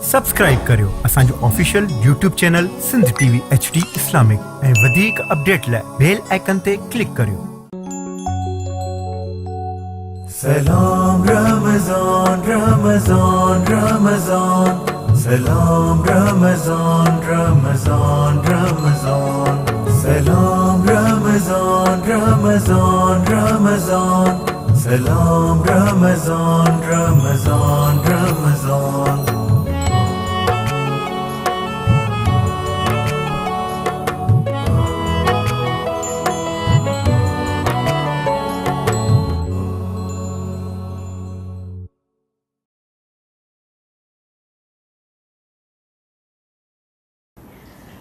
Subscribe करियो असांजो official YouTube channel Sindh TV HD Islamic ऐं वधीक अपडेट लाइ बेल आइकन ते क्लिक करियो। सलाम रमज़ान रमज़ान रमज़ान, सलाम रमज़ान रमज़ान रमज़ान, सलाम रमज़ान रमज़ान रमज़ान, सलाम रमज़ान रमज़ान रमज़ान।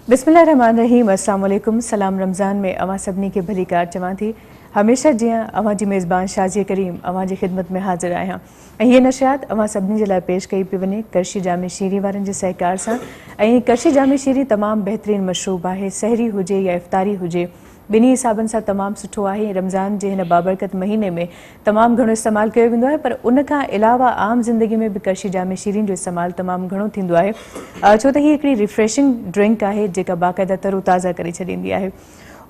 बिस्मिल्लाहिर्रहमानिर्रहीम, अस्सलाम वालेकुम। सलाम रमज़ान में अवां सभिनी के भली कार चवां थी। हमेशा जियां अवां जी मेज़बान शाज़िया करीम अवां जी ख़िदमत में हाज़िर आहियां ऐं हीअ नशियात अवां सभिनी जे लाइ पेश कई पई वञे करशी जामे शीरी वारनि जे सहकार सां। ऐं करशी जामे शीरी तमामु बहितरीनु मशरूब आहे, सहरी हुजे या इफ़्तारी हुजे, ॿिन्ही हिसाबनि सां तमामु सुठो आहे। रमज़ान जे हिन बाबरकत महीने में तमामु घणो इस्तेमालु कयो वेंदो आहे, पर उन खां अलावा आम ज़िंदगी में बि करशी जामे शीरीन जो इस्तेमालु तमामु घणो थींदो आहे, छो त हीअ हिकिड़ी रिफ्रेशिंग ड्रिंक आहे जेका बाक़ाइदा तरोताज़ा करे छॾींदी आहे।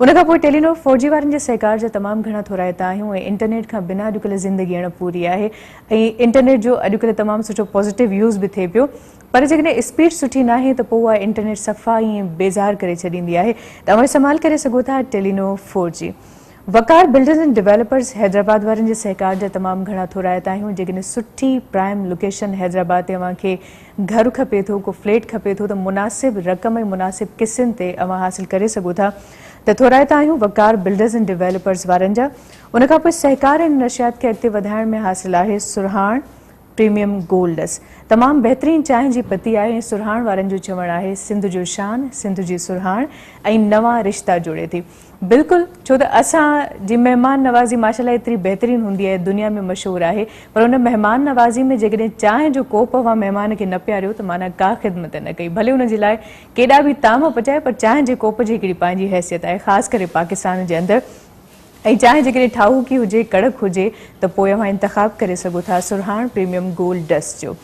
उन खां पोइ टेलीनॉर 4G वारनि जे सहकार जा तमामु घणा थोराइता आहियूं ऐं इंटरनेट खां बिना अॼुकल्ह ज़िंदगी अणपूरी आहे ऐं इंटरनेट जो अॼुकल्ह तमामु सुठो पॉज़िटिव यूज़ बि थिए पियो, पर जेकॾहिं स्पीड सुठी न आहे त पोइ उहा इंटरनेट सफ़ा ईअं बेज़ार करे छॾींदी आहे। तव्हां इस्तेमालु करे सघो था Telenor 4G। Waqar builders and developers Hyderabad वारनि जे सहकार जा तमामु घणा थोराइता आहियूं। जेकॾहिं सुठी प्राइम लोकेशन हैदराबाद ते अव्हांखे घरु खपे थो, को फ्लैट खपे थो, त मुनासिब रक़म ऐं मुनासिब किस्तुनि ते अव्हां हासिल करे सघो था। त थोराइता आहियूं वकार बिल्डर्स एंड डेवलपर्स वारनि जा। उन खां पोइ सहकार ऐं नशियात खे अॻिते वधाइण में हासिल आहे सुरहाण प्रीमियम गोल्डस। तमामु बहितरीनु चांहि जी पती आहे ऐं सुरहाण वारनि जो चवणु आहे सिंध जो शान, सिंध जी सुरहाण ऐं नवां रिश्ता जोड़े थी। बिल्कुलु, छो त असांजी महिमान नवाज़ी माशाल्लाह एतिरी बहितरीनु हूंदी आहे, दुनिया में मशहूरु आहे, पर उन महिमान नवाज़ी में जेकॾहिं चांहि जो कोप अवां महिमान खे न पियारियो त माना का ख़िदमत न कई, भले हुन जे लाइ केॾा बि ताम पचाए, पर चांहि जे कोप जी हिकिड़ी पंहिंजी हैसियत आहे, ख़ासि करे पाकिस्तान जे अंदरि। ऐं चांहि जेकॾहिं ठाहूकी हुजे, कड़क हुजे, त पोइ अव्हां इंतिख़ाबु करे सघो था सुरहाण प्रीमियम गोल्ड डस्ट जो।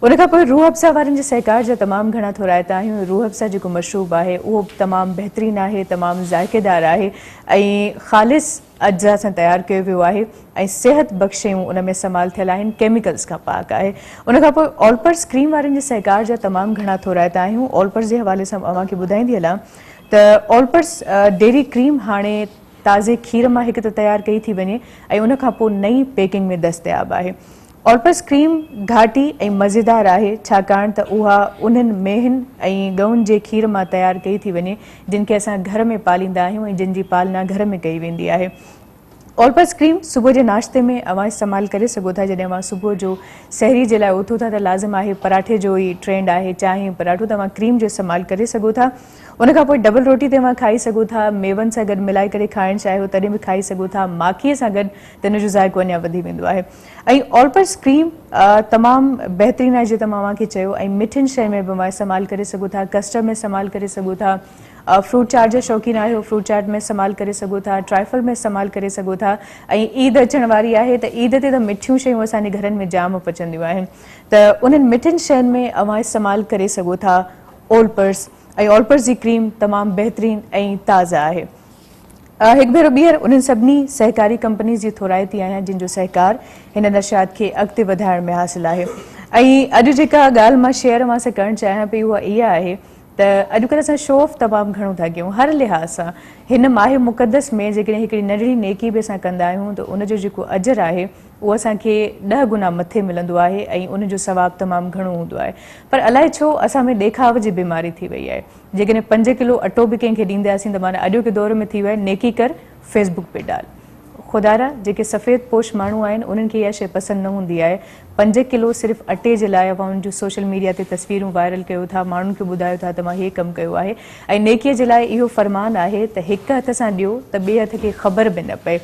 उन खां पोइ रूह अफ़ज़ा वारनि जे सहकार जा तमामु घणा थोराइता आहियूं। रूह अफ़ज़ा जेको मशरूब आहे उहो तमामु बहितरीनु आहे, तमामु ज़ाइक़ेदार आहे ऐं ख़ालिस अज्जा सां तयारु कयो वियो आहे ऐं सिहत बख़्श शयूं उन में इस्तेमालु थियल आहिनि, केमिकल्स खां पाक आहे। उन खां पोइ ऑलपर्स क्रीम वारनि जे सहकार जा तमामु घणा थोराइता आहियूं। ऑलपर्स जे हवाले सां अव्हांखे ॿुधाईंदी हलां त ऑलपर्स डेयरी क्रीम हाणे ताज़े खीर मां हिकु त तयारु कई थी वञे ऐं उन खां पोइ नई पैकिंग में दस्तयाबु आहे। ऑलपर्स क्रीम घाटी ऐं मज़ेदार आहे, छाकाणि त उहा उन्हनि मेहनि ऐं गउनि जे खीर मां तयारु कई थी वञे जिन खे असां घर में पालींदा आहियूं ऐं जिन जी पालना घर में कई वेंदी आहे। ऑलपर्स क्रीम सुबुह जे नाश्ते में अव्हां इस्तेमालु करे सघो था। जॾहिं अव्हां सुबुह जो सहरी जे लाइ उथो था त लाज़िम आहे पराठे जो ई ट्रेंड आहे, चांहि ऐं पराठो, त अव्हां क्रीम जो इस्तेमालु करे सघो था। उन खां पोइ डबल रोटी ते अव्हां खाई सघो था, मेवनि सां गॾु मिलाए करे खाइणु चाहियो तॾहिं बि खाई सघो था, माखीअ सां गॾु त हिन जो ज़ाइक़ो अञा वधी वेंदो आहे। ऐं ऑलपर्स क्रीम तमामु बहितरीनु आहे जीअं त मां अव्हांखे चयो, ऐं मिठियुनि शइ में बि अव्हां इस्तेमालु करे सघो था, कस्टर्ड में इस्तेमालु करे सघो था, फ्रूट चाट जा शौक़ीन आहियो फ्रूट चाट में इस्तेमालु करे सघो था, ट्राइफल में इस्तेमालु करे सघो था। ऐं ईद अचण वारी आहे त ईद ते त मिठियूं शयूं असांजे घरनि में जाम पचंदियूं आहिनि, त उन्हनि मिठियुनि शयुनि में अव्हां इस्तेमालु करे सघो था ऑलपर्स। ऐं ऑलपर्स जी क्रीम तमामु बहितरीनु ऐं ताज़ा आहे। हिकु भेरो ॿीहर उन्हनि सभिनी सहकारी कंपनीज़ जी थोराइती आहियां जिन जो सहकार हिन नशियात खे अॻिते वधाइण में हासिलु आहे। ऐं अॼु जेका ॻाल्हि मां शेयर अव्हां सां करणु चाहियां पई उहा इहा आहे त अॼुकल्ह असां शो ऑफ तमामु घणो था कयूं हर लिहाज़ सां। हिन माहे मुक़दस में जेकॾहिं हिकिड़ी नंढड़ी नेकी बि असां कंदा आहियूं त उनजो जेको अजर आहे उहो असांखे 10 गुना मथे मिलंदो आहे ऐं उनजो सवाबु तमामु घणो हूंदो आहे। पर अलाए छो असां में ॾेखाव जी बीमारी थी वई आहे। जेकॾहिं 5 किलो अटो बि कंहिंखे ॾींदासीं त माना अॼोके दौर में थी वियो आहे नेकी कर फेसबुक पे डाल। ख़ुदारा जेके सफ़ेद पोश माण्हू आहिनि उन्हनि खे इहा शइ पसंदि न हूंदी आहे। 5 किलो सिर्फ़ु अटे जे लाइ अव्हां उन जूं सोशल मीडिया ते तस्वीरूं वायरल कयो था, माण्हुनि खे ॿुधायो था त मां इहे कमु कयो आहे। ऐं नेकीअ जे लाइ इहो फ़रमान आहे त हिकु हथ सां ॾियो त ॿिए हथ खे ख़बर बि न पए।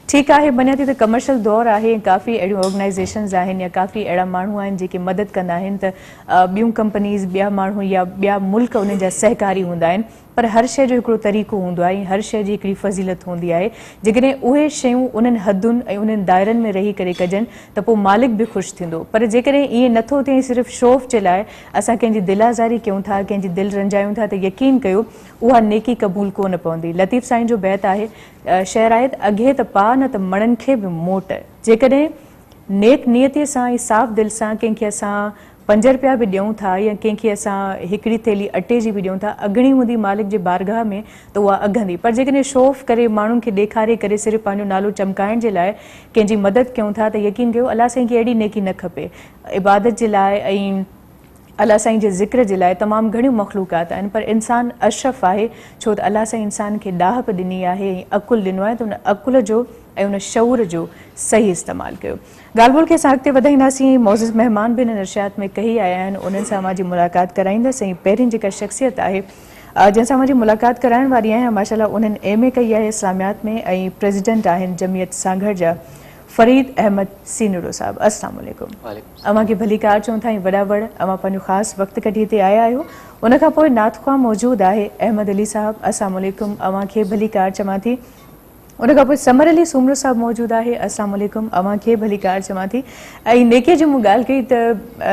ठीकु आहे, मञा थी त कमर्शियल दौरु आहे, काफ़ी अहिड़ियूं ऑर्गनाइज़ेशन्स आहिनि या काफ़ी अहिड़ा माण्हू आहिनि जेके मदद कंदा आहिनि त ॿियूं कंपनीज़, ॿिया माण्हू या ॿिया मुल्क उन्हनि जा सहकारी हूंदा आहिनि, पर हर शइ जो हिकिड़ो तरीक़ो हूंदो आहे, हर शइ जी हिकिड़ी फज़ीलत हूंदी आहे। जेकॾहिं उहे शयूं उन्हनि हदुनि ऐं उन्हनि दायरनि में रही करे कजनि त पोइ मालिक बि ख़ुशि थींदो। पर जेकॾहिं ईअं नथो थिए, सिर्फ़ु शौफ़ जे लाइ असां कंहिंजी दिलाज़ारी कयूं था, कंहिंजी दिलि रंजायूं था, त यकीन कयो उहा नेकी क़बूल कोन पवंदी। लतीफ़ साईं जो बैत आहे, शायरायत अघे त पा न त मणनि खे बि मोट। जेकॾहिं नेक नियतीअ सां ऐं साफ़ दिलि सां कंहिंखे असां 5 रुपया बि ॾियूं था या कंहिंखे असां हिकिड़ी थैली अटे जी बि ॾियूं था, अगणी हूंदी मालिक जे बारगाह में त उहा अघंदी। पर जेकॾहिं शौफ़ करे माण्हुनि खे ॾेखारे करे सिर्फ़ु पंहिंजो नालो चमकाइण जे लाइ कंहिंजी मदद कयूं था, त यकीन कयो अलाह साईं खे अहिड़ी नेकी न खपे। इबादत जे लाइ ऐं अलाह साईं जे ज़िक्र जे लाइ तमामु घणियूं मख़लूक़ात आहिनि, पर इंसानु अशरफ आहे, छो त अलाह साईं इंसान खे ॾाहप ॾिनी आहे ऐं अक़ुलु ॾिनो आहे, त उन अक़ुल जो ऐं उन शऊर जो सही इस्तेमालु कयो। ॻाल्हि ॿोल खे असां अॻिते वधाईंदासीं। मौज़ूज़ महिमान बि हिन नशियात में कई आया आहिनि, उन्हनि सां मुंहिंजी मुलाक़ात कराईंदसि। ऐं पहिरीं जेका शख़्सियत आहे जंहिंसां मुंहिंजी मुलाक़ात कराइण वारी आहियां, माशाअल्लाह उन्हनि MA कई आहे इस्लामियात में ऐं प्रेसिडेंट आहिनि जमियत सांघर जा, फरीद अहमद सीनुरो साहब। अस्सलाम वालेकुम। अवां खे भली कार चऊं था ऐं वॾा वड़, अवां पंहिंजो ख़ासि वक़्तु कढी हिते आया आहियो। उन खां पोइ नातख़्वा मौजूदु आहे अहमद अली साहब, अस्सलाम वालेकुम, अवां खे भली कार चवां थी। उन खां पोइ समर अली सूमरो साहब मौजूदु आहे, अस्सलाम वालेकुम, अवां खे भली कार चवां थी। ऐं नेकीअ जी मूं ॻाल्हि कई त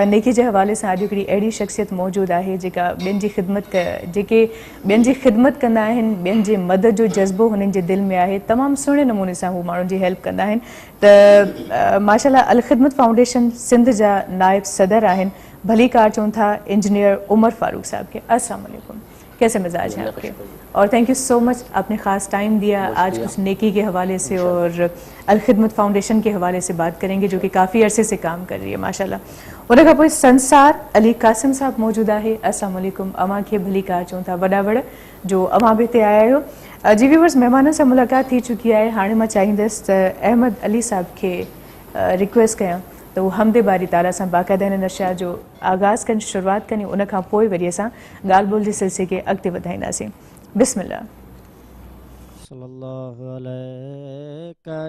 नेकी जे हवाले सां अॼु हिकिड़ी अहिड़ी शख़्सियत मौजूदु आहे जेका ॿियनि जी ख़िदमत कंदा आहिनि, ॿियनि जे मदद जो जज़्बो हुननि जे दिलि में आहे, तमामु सुहिणे नमूने सां हू माण्हुनि जी हेल्प कंदा आहिनि। त माशाअल्लाह अल ख़िदमत फाउंडेशन सिंध जा नायब सदर आहिनि, भली कार चऊं था इंजीनियर उमर फारूक साहब के। अस्सलाम वालेकुम, कैसे मिजाज हैं आपके? और थैंक यू सो मच, आपने ख़ास टाइम दिया। आज कुछ नेकी के हवाले से और अल ख़िदमत फाउंडेशन के हवाले से बात करेंगे, जो कि काफ़ी अरसे से काम कर रही है माशाल्लाह। उन खां पोइ संसार अली कासिम साहब मौजूदु आहे, अस्सलाम वालेकुम, अवां खे भली कार चऊं था, वॾा वड़ जो अवां बि हिते आया आहियो। जी व्यूअर्स, महिमाननि सां मुलाक़ात थी चुकी आहे। हाणे मां चाहींदसि त अहमद अली साहब खे रिक्वेस्ट कयां त उहो हमदे बारी ताला सां बाक़ाइदा हिन नशियात जो आगाज़ कनि, शुरूआत कनि, उन खां पोइ वरी असां ॻाल्हि ॿोल जे सिलसिले खे अॻिते वधाईंदासीं। बिस्मिल्लाह। सल्लल्लाहु अलैका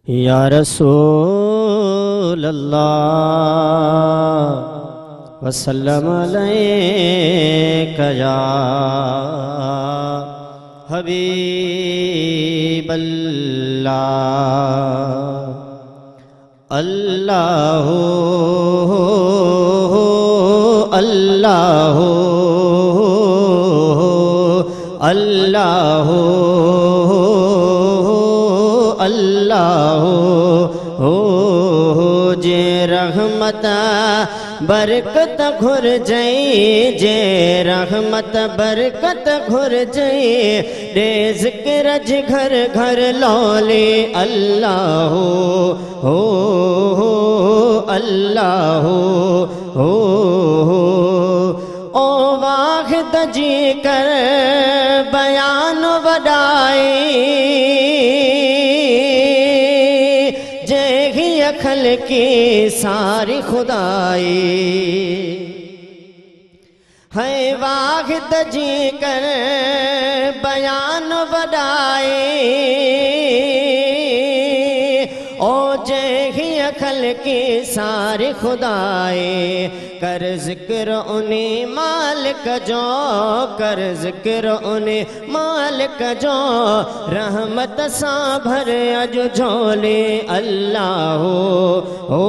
या रसूल अल्लाह वसल्लम अलैका या हबीब अल्लाह। अल्लाह अल्लाह अल्लाह अल्लाह हो जे रहमत बरकत घुर जई, जे रहमत बरकत घुर जई, दे ज़िक्र जे घर घर लौले। अल्लाह हो अल्लाह हो ओ वाहिद जी कर बयान वडाई, जे ही अखल की सारी खुदाई है। वाहिद जी कर बयान वडाई, ओ जे ही अखल की सारी खुदाई। कर ज़िक्र उन्हीं मालिक जो, कर ज़िक्र उन्हीं मालिक जो, रहमत सां भर अॼु झोले। अल्लाह हो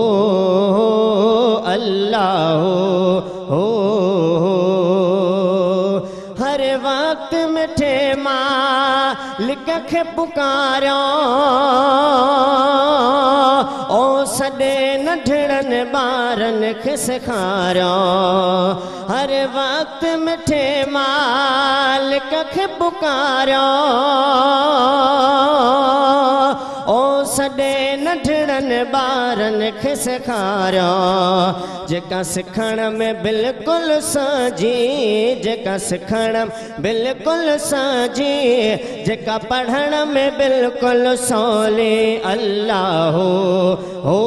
अल्लाह हो हर वक्त मिठे मालिक खे पुकारियो, ओ सॾे नंढड़नि ॿारनि खे सेखारियो। हर वक्त मिठे मालिक खे पुकारियो, ओ सॾे नंढड़नि ॿारनि खे सेखारियो। जेका सिखण में बिल्कुलु साझी, जेका सिखण बिल्कुलु साझी, जेका पढ़ण में बिल्कुलु सवली। अल्लाह हो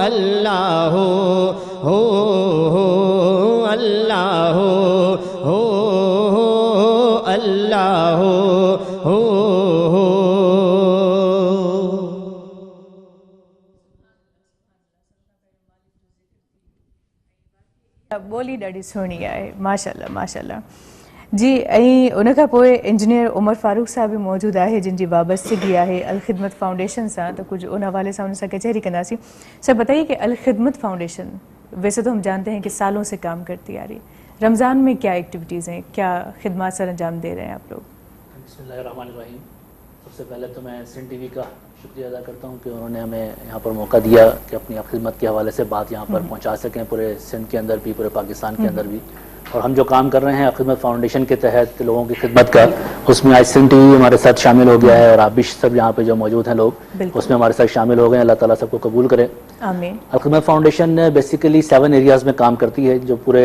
अल्लाह हो अल्लाह हो अल्लाह हो। ॿोली ॾाढी सुहिणी आहे, माशाल्लाह माशाल्लाह जी। ऐं उन खां पोइ इंजीनियर उमर फारूक साहब भी मौजूद आहे जिन जी वाबस्तगी आहे अल खिदमत फाउंडेशन सां, तो कुछ उन हवाले से उनसे कचहरी कंदासीं। सर बताइए कि अल खिदमत फाउंडेशन वैसे तो हम जानते हैं कि सालों से काम करती आ रही, रमज़ान में क्या एक्टिविटीज़ हैं, क्या खिदमत सर अंजाम दे रहे हैं आप लोग? बिस्मिल्लाहिर्रहमानिर्रहीम। सबसे पहले तो मैं सिंध टीवी का शुक्रिया अदा करता हूँ कि उन्होंने हमें यहाँ पर मौका दिया कि अपनी खिदमत के हवाले से बात यहाँ पर पहुँचा सकें, पूरे सिंध के अंदर भी, पूरे पाकिस्तान के अंदर भी। और हम जो काम कर रहे हैं खिदमत फाउंडेशन के तहत लोगों की खिदमत का, उसमें आज सिंध टीवी हमारे साथ शामिल हो गया है और आप भी सब यहाँ पे जो मौजूद हैं लोग उसमें हमारे साथ शामिल हो गए हैं। अल्लाह ताला सबको कबूल करे, आमीन। खिदमत फाउंडेशन बेसिकली 7 एरियाज़ में काम करती है जो पूरे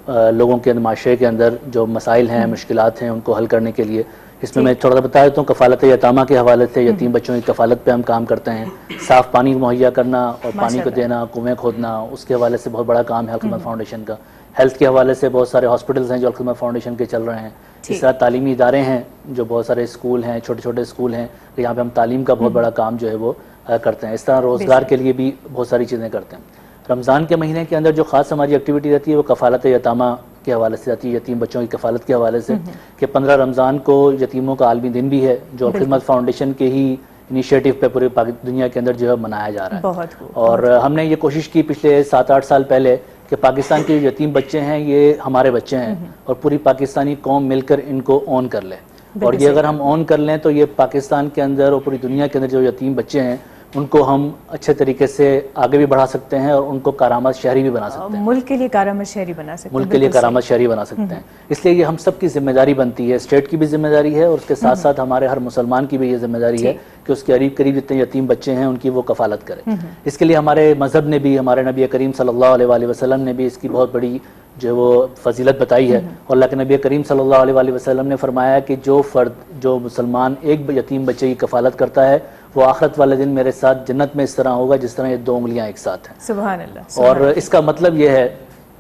लोगों के माशरे के अंदर जो मसाइल हैं, मुश्किलात हैं, उनको हल करने के लिए। इसमें मैं थोड़ा सा बता देता हूँ, कफ़ालत यतामा के हवाले से यतीम बच्चों की कफ़ालत पे हम काम करते हैं। साफ़ पानी मुहैया करना और पानी को देना, कुएँ खोदना, उसके हवाले से बहुत बड़ा काम है खिदमत फाउंडेशन का। हेल्थ के हवाले से बहुत सारे हॉस्पिटल्स हैं जो खिदमत फाउंडेशन के चल रहे हैं। इस तरह तालीमी इदारे हैं जो बहुत सारे स्कूल हैं, छोटे छोटे स्कूल हैं, यहाँ पे हम तालीम का बहुत बड़ा काम जो है वो करते हैं। इस तरह रोज़गार के लिए भी बहुत सारी चीज़ें करते हैं। रमज़ान के महीने के अंदर जो ख़ास हमारी एक्टिविटी रहती है वो कफ़ालत यतामा के हवाले से आती है, यतीम बच्चों की कफ़ालत के हवाले से, कि 15 रमज़ान को यतीमों का आलमी दिन भी है जो खिदमत फाउंडेशन के ही इनिशिएटिव पे पूरे दुनिया के अंदर जो है मनाया जा रहा है। और हमने ये कोशिश की पिछले 7-8 साल पहले कि पाकिस्तान के जो यतीम बच्चे हैं ये हमारे बच्चे हैं और पूरी पाकिस्तानी कौम मिलकर इनको ऑन कर ले। और ये अगर हम ऑन कर लें तो ये पाकिस्तान के अंदर और पूरी दुनिया के अंदर जो यतीम बच्चे हैं उनको हम अच्छे तरीके से आगे भी बढ़ा सकते हैं और उनको कारामत शहरी भी बना सकते हैं, मुल्क के लिए कारामत शहरी बना सकते हैं, मुल्क के लिए कारामत शहरी बना सकते हैं। इसलिए ये हम सब की जिम्मेदारी बनती है, स्टेट की भी जिम्मेदारी है और उसके साथ साथ हमारे हर मुसलमान की भी ये जिम्मेदारी है कि उसके करीब करीब जितने यतीम बच्चे हैं उनकी वो कफालत करें। इसके लिए हमारे मजहब ने भी, हमारे नबी करीम सल्लल्लाहु अलैहि वसल्लम ने भी इसकी बहुत बड़ी जो वो फजीलत बताई है। और अल्लाह के नबी करीम सल्लल्लाहु अलैहि वसल्लम ने फरमाया कि जो फर्द, जो मुसलमान एक यतीम बच्चे की कफालत करता है वो आखिरत वाले दिन मेरे साथ जन्नत में इस तरह होगा जिस तरह ये 2 उंगलियां एक साथ हैं। सुभान अल्लाह। और इसका मतलब ये है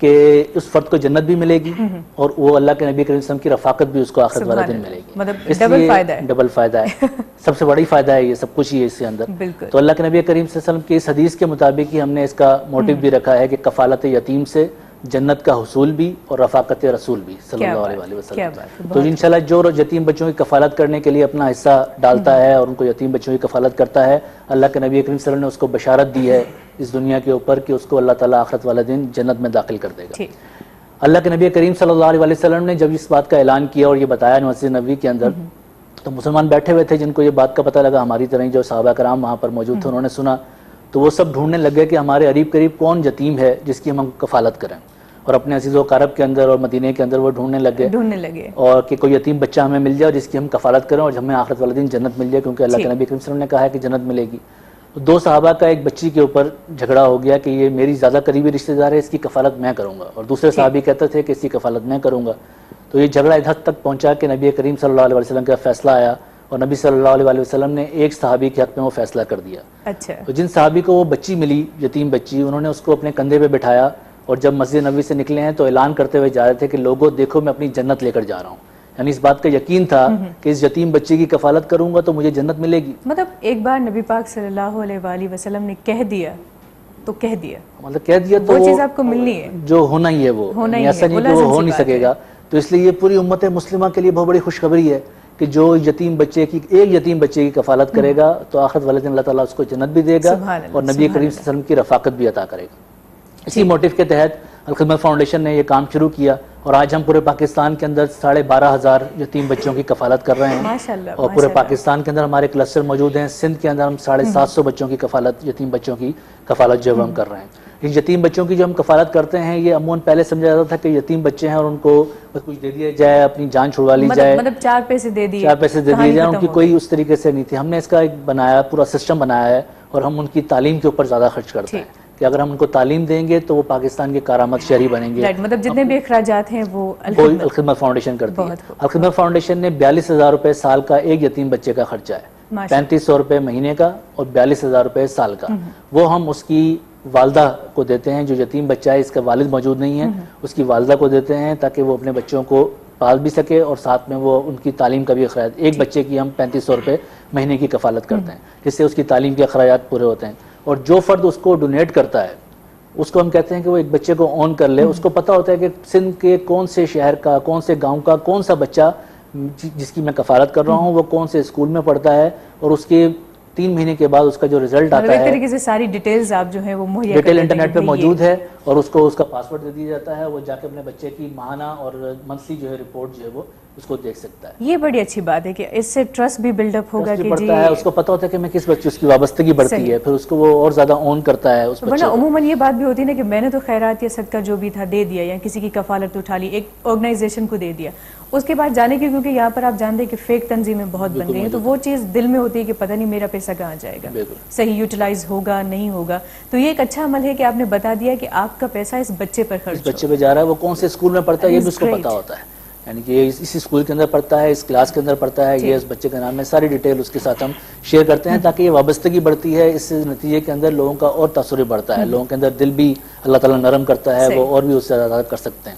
कि उस फर्द को जन्नत भी मिलेगी और वो अल्लाह के नबी करीम सल्लल्लाहु अलैहि वसल्लम की रफाकत भी उसको आखिरत वाले दिन मिलेगी। मतलब डबल फायदा है, डबल फायदा है। सबसे बड़ी फायदा है, ये सब कुछ ही है इसके अंदर। तो अल्लाह के नबी करीम सल्लल्लाहु अलैहि वसल्लम की इस हदीस के मुताबिक ही हमने इसका मोटिव भी रखा है कि कफालत यतीम से जन्नत का हुसूल भी और रफाकत रसूल भी सल्लल्लाहु अलैहि वसल्लम। तो इंशाल्लाह जो यतीम बच्चों की कफालत करने के लिए अपना हिस्सा डालता है और उनको यतीम बच्चों की कफालत करता है, अल्लाह के नबी करीम सल्लल्लाहु अलैहि वसल्लम ने उसको बशारत दी है इस दुनिया के ऊपर कि उसको अल्लाह ताला आखिरत वाला दिन जन्नत में दाखिल कर देगा। अल्लाह के नबी करीम सल्लल्लाहु अलैहि वसल्लम ने जब इस बात का ऐलान किया और ये बताया मस्जिद नबवी के अंदर, तो मुसलमान बैठे हुए थे जिनको ये बात का पता लगा, हमारी तरह जो सहाबा कराम वहाँ पर मौजूद थे, उन्होंने सुना तो वो सब ढूंढने लग गए कि हमारे करीब करीब कौन यतीम है जिसकी हम कफालत करें। और अपने अजीज़ो कारब के अंदर और मदीने के अंदर वो ढूंढने लगे और कि कोई यतीम बच्चा हमें मिल जाए जिसकी हम कफालत करें और हमें आखिरत वाले दिन जन्नत मिल जाए, क्योंकि अल्लाह के नबी करीम सल्लल्लाहु अलैहि वसल्लम ने कहा है कि जन्नत मिलेगी। तो 2 सहाबा का एक बच्ची के ऊपर झगड़ा हो गया कि ये मेरी ज़्यादा करीबी रिश्तेदार है, इसकी कफालत मैं करूँगा, और दूसरे सहाबी कहते थे कि इसकी कफालत मैं करूँगा। तो ये झगड़ा इस हद तक पहुँचा कि नबी करीम सल्लल्लाहु अलैहि वसल्लम का फैसला आया और नबी सल्लल्लाहु अलैहि वसल्लम ने एक सहाबी के हक़ में वो फैसला कर दिया। अच्छा। तो जिन सहाबी को वो बच्ची मिली, यतीम बच्ची, उन्होंने उसको अपने कंधे पे बिठाया और जब मस्जिद नबवी से निकले हैं तो ऐलान करते हुए जा रहे थे कि लोगों देखो मैं अपनी जन्नत लेकर जा रहा हूँ। यानी इस बात का यकीन था कि इस यतीम बच्चे की कफालत करूंगा तो मुझे जन्नत मिलेगी। मतलब एक बार नबी पाक सल्लल्लाहु अलैहि वसल्लम ने कह दिया तो कह दिया, मतलब कह दिया तो वो चीज आपको मिलनी है, जो होना ही है वो, ऐसा नहीं कि वो हो नहीं सकेगा। तो इसलिए ये पूरी उम्मत मुस्लिमा के लिए बहुत बड़ी खुशखबरी है कि जो एक यतीम बच्चे की कफालत करेगा तो आखिरत वाले दिन अल्लाह ताला उसको जन्नत भी देगा और नबी करीम सल्लल्लाहु अलैहि वसल्लम की रफाकत भी अता करेगा। इसी मोटिव के तहत अल खिदमत फाउंडेशन ने ये काम शुरू किया और आज हम पूरे पाकिस्तान के अंदर 12,500 यतीम बच्चों की कफालत कर रहे हैं। माशाल्लाह, और पूरे पाकिस्तान के अंदर हमारे क्लस्टर मौजूद हैं। सिंध के अंदर हम 750 बच्चों की कफालत, यतीम बच्चों की कफालत जो हम कर रहे हैं। इन यतीम बच्चों की जो हम कफालत करते हैं ये अमूमन पहले समझा जाता था कि यतीम बच्चे हैं और उनको बस कुछ दे दिया जाए, अपनी जान छुड़वा ली जाए, मतलब 4 पैसे दे दिए जाए, उनकी कोई उस तरीके से नहीं थी। हमने इसका एक बनाया, पूरा सिस्टम बनाया है और हम उनकी तालीम के ऊपर ज्यादा खर्च करते हैं कि अगर हम उनको तालीम देंगे तो वो पाकिस्तान के कारामत शहरी बनेंगे। मतलब जितने भी अखराजात हैं वो अल खिदमत फाउंडेशन करती है। अल खिदमत फाउंडेशन ने 42,000 रुपए साल का एक यतीम बच्चे का खर्चा है, 3500 रुपए महीने का और 42,000 रुपए साल का। वो हम उसकी वालदा को देते हैं, जो यतीम बच्चा है इसका वालिद मौजूद नहीं है, उसकी वालदा को देते हैं ताकि वो अपने बच्चों को पाल भी सके और साथ में वो उनकी तालीम का भी अखराज। एक बच्चे की हम 3500 रुपए महीने की कफालत करते हैं जिससे उसकी तालीम के अखराजात पूरे होते हैं। और जो फर्द उसको डोनेट करता है اس کو ہم کہتے ہیں کہ وہ ایک بچے کو اون کر لے. اس کو پتہ ہوتا ہے کہ سندھ کے کون سے شہر کا, کون سے گاؤں کا کون سا بچہ جس کی میں کفالت کر رہا ہوں وہ کون سے اسکول میں پڑھتا ہے, اور اس کے 3 مہینے کے بعد اس کا جو رزلٹ آتا ہے, ایک طریقے سے ساری ڈیٹیلز آپ جو ہیں وہ مہیا ڈیٹیل انٹرنیٹ پہ موجود ہے, اور اس کو اس کا پاسورڈ دے دیا جاتا ہے. وہ جا کے اپنے بچے کی ماہانہ اور منتھلی جو ہے رپورٹ جو ہے وہ اس کو دیکھ سکتا ہے. یہ بڑی اچھی بات ہے کہ اس سے ٹرسٹ بھی بلڈ اپ ہوگا کہ جی اس کو پتہ ہوتا ہے کہ میں کس بچے, اس کی وابستگی بڑھتی ہے, پھر اس کو وہ اور زیادہ اون کرتا ہے اس بچے ورنہ کو. عموماً یہ بات بھی ہوتی ہے نا کہ میں نے تو خیرات یا صدقہ جو بھی تھا دے دیا, یا کسی کی کفالت اٹھا لی, ایک آرگنائزیشن کو دے دیا, اس کے بعد جانے کی, کیونکہ یہاں پر آپ جانتے ہیں کہ فیک تنظیمیں بہت بن گئی ہیں, تو وہ چیز دل میں ہوتی ہے کہ پتہ نہیں میرا پیسہ کہاں جائے گا, صحیح یوٹیلائز ہوگا نہیں ہوگا. تو یہ ایک اچھا عمل ہے کہ آپ نے بتا دیا کہ آپ کا پیسہ اس بچے پر خرچ, اس بچے پہ جا رہا ہے, وہ کون سے اسکول میں پڑھتا ہے یہ بھی اس کو پتہ ہوتا ہے, یعنی کہ یہ اسی اسکول کے اندر پڑھتا ہے, اس کلاس کے اندر پڑھتا ہے, یہ اس بچے کا نام ہے, ساری ڈیٹیل اس کے ساتھ ہم شیئر کرتے ہیں تاکہ یہ وابستگی بڑھتی ہے. اس نتیجے کے اندر لوگوں کا اور تاثر بڑھتا ہے, لوگوں کے اندر دل بھی اللہ تعالیٰ نرم کرتا ہے, وہ اور بھی اس سے زیادہ کر سکتے ہیں.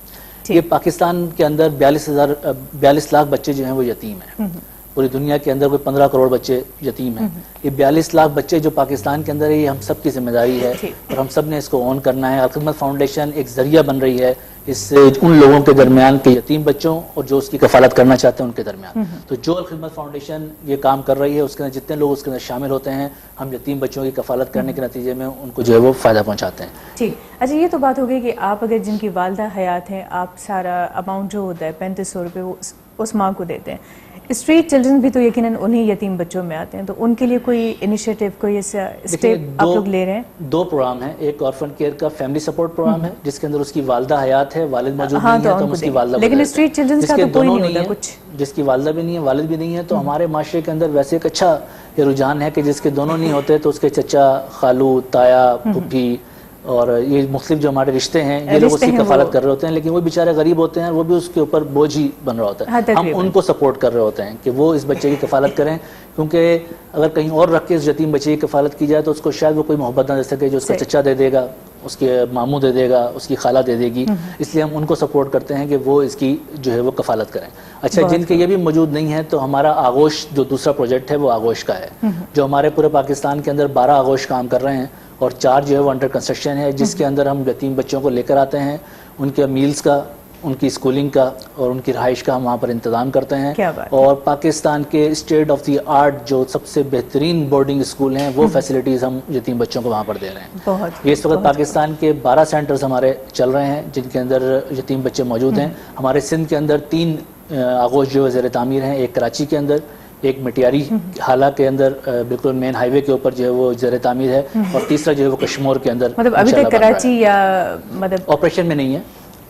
یہ پاکستان کے اندر 42 لاکھ بچے جو ہیں وہ یتیم ہیں. پوری دنیا کے اندر کوئی 15 کروڑ بچے یتیم ہیں. یہ 42 لاکھ بچے جو پاکستان کے اندر ہے, یہ ہم سب کی ذمہ داری ہے, اور ہم سب نے اس کو اون کرنا ہے. الخدمت فاؤنڈیشن ایک ذریعہ بن رہی ہے اس ان لوگوں کے درمیان کے یتیم بچوں اور جو اس کی کفالت کرنا چاہتے ہیں ان کے درمیان. تو جو الخدمت فاؤنڈیشن یہ کام کر رہی ہے, اس کے اندر جتنے لوگ اس کے اندر شامل ہوتے ہیں, ہم یتیم بچوں کی کفالت کرنے کے نتیجے میں ان کو جو ہے وہ فائدہ پہنچاتے ہیں. ٹھیک. اچھا, یہ تو بات ہو گئی کہ آپ اگر جن کی والدہ حیات ہیں, آپ سارا اماؤنٹ جو ہوتا ہے 3500 روپے وہ اس ماں کو دیتے ہیں. اسٹریٹ چلڈرن بھی تو یقیناً انہیں یتیم بچوں میں آتے ہیں, تو ان کے لیے کوئی انیشیٹو, کوئی ایسا اسٹیپ آپ لوگ لے رہے ہیں؟ 2 پروگرام ہیں. ایک آرفن کیئر کا فیملی سپورٹ پروگرام ہے جس کے اندر اس کی والدہ حیات ہے, والد موجود نہیں ہے تو ہم اس کی والدہ, لیکن اسٹریٹ چلڈرن کا تو کوئی نہیں ہوتا کچھ, جس کی والدہ بھی نہیں ہے والد بھی نہیں ہے. تو ہمارے معاشرے کے اندر ویسے ایک اچھا یہ رجحان ہے کہ جس کے دونوں نہیں ہوتے تو اس کے چچا, خالو, تایا, پھپھی اور یہ مختلف جو ہمارے رشتے ہیں یہ لوگ اس کی کفالت کر رہے ہوتے ہیں, لیکن وہ بیچارے غریب ہوتے ہیں, وہ بھی اس کے اوپر بوجھ ہی بن رہا ہوتا ہے. ہم ان کو سپورٹ کر رہے ہوتے ہیں کہ وہ اس بچے کی کفالت کریں, کیونکہ اگر کہیں اور رکھ کے اس یتیم بچے کی کفالت کی جائے تو اس کو شاید وہ کوئی محبت نہ دے سکے جو اس کا چچا دے دے گا, اس کے ماموں دے دے گا, اس کی خالہ دے دے گی. اس لیے ہم ان کو سپورٹ کرتے ہیں کہ وہ اس کی جو ہے وہ کفالت کریں. اچھا, جن کے یہ بھی موجود نہیں ہے تو ہمارا آغوش جو دوسرا پروجیکٹ ہے وہ آغوش کا ہے, جو ہمارے پورے پاکستان کے اندر 12 آغوش کام کر رہے ہیں اور 4 جو ہے وہ انڈر کنسٹرکشن ہے, جس کے اندر ہم یتیم بچوں کو لے کر آتے ہیں, ان کے میلز کا, ان کی اسکولنگ کا اور ان کی رہائش کا ہم وہاں پر انتظام کرتے ہیں. اور پاکستان کے اسٹیٹ آف دی آرٹ جو سب سے بہترین بورڈنگ اسکول ہیں وہ فیسلٹیز ہم یتیم بچوں کو وہاں پر دے رہے ہیں. یہ اس وقت پاکستان کے 12 سینٹرز ہمارے چل رہے ہیں جن کے اندر یتیم بچے موجود ہیں. ہمارے سندھ کے اندر 3 آغوش جو ہے زیر تعمیر ہیں, ایک کراچی کے اندر, ایک مٹیاری حالہ کے اندر بالکل مین ہائی وے کے اوپر جو ہے وہ زیر تعمیر ہے, اور تیسرا جو ہے وہ کشمور کے اندر. مطلب ابھی تک کراچی یا مطلب آپریشن میں نہیں ہے,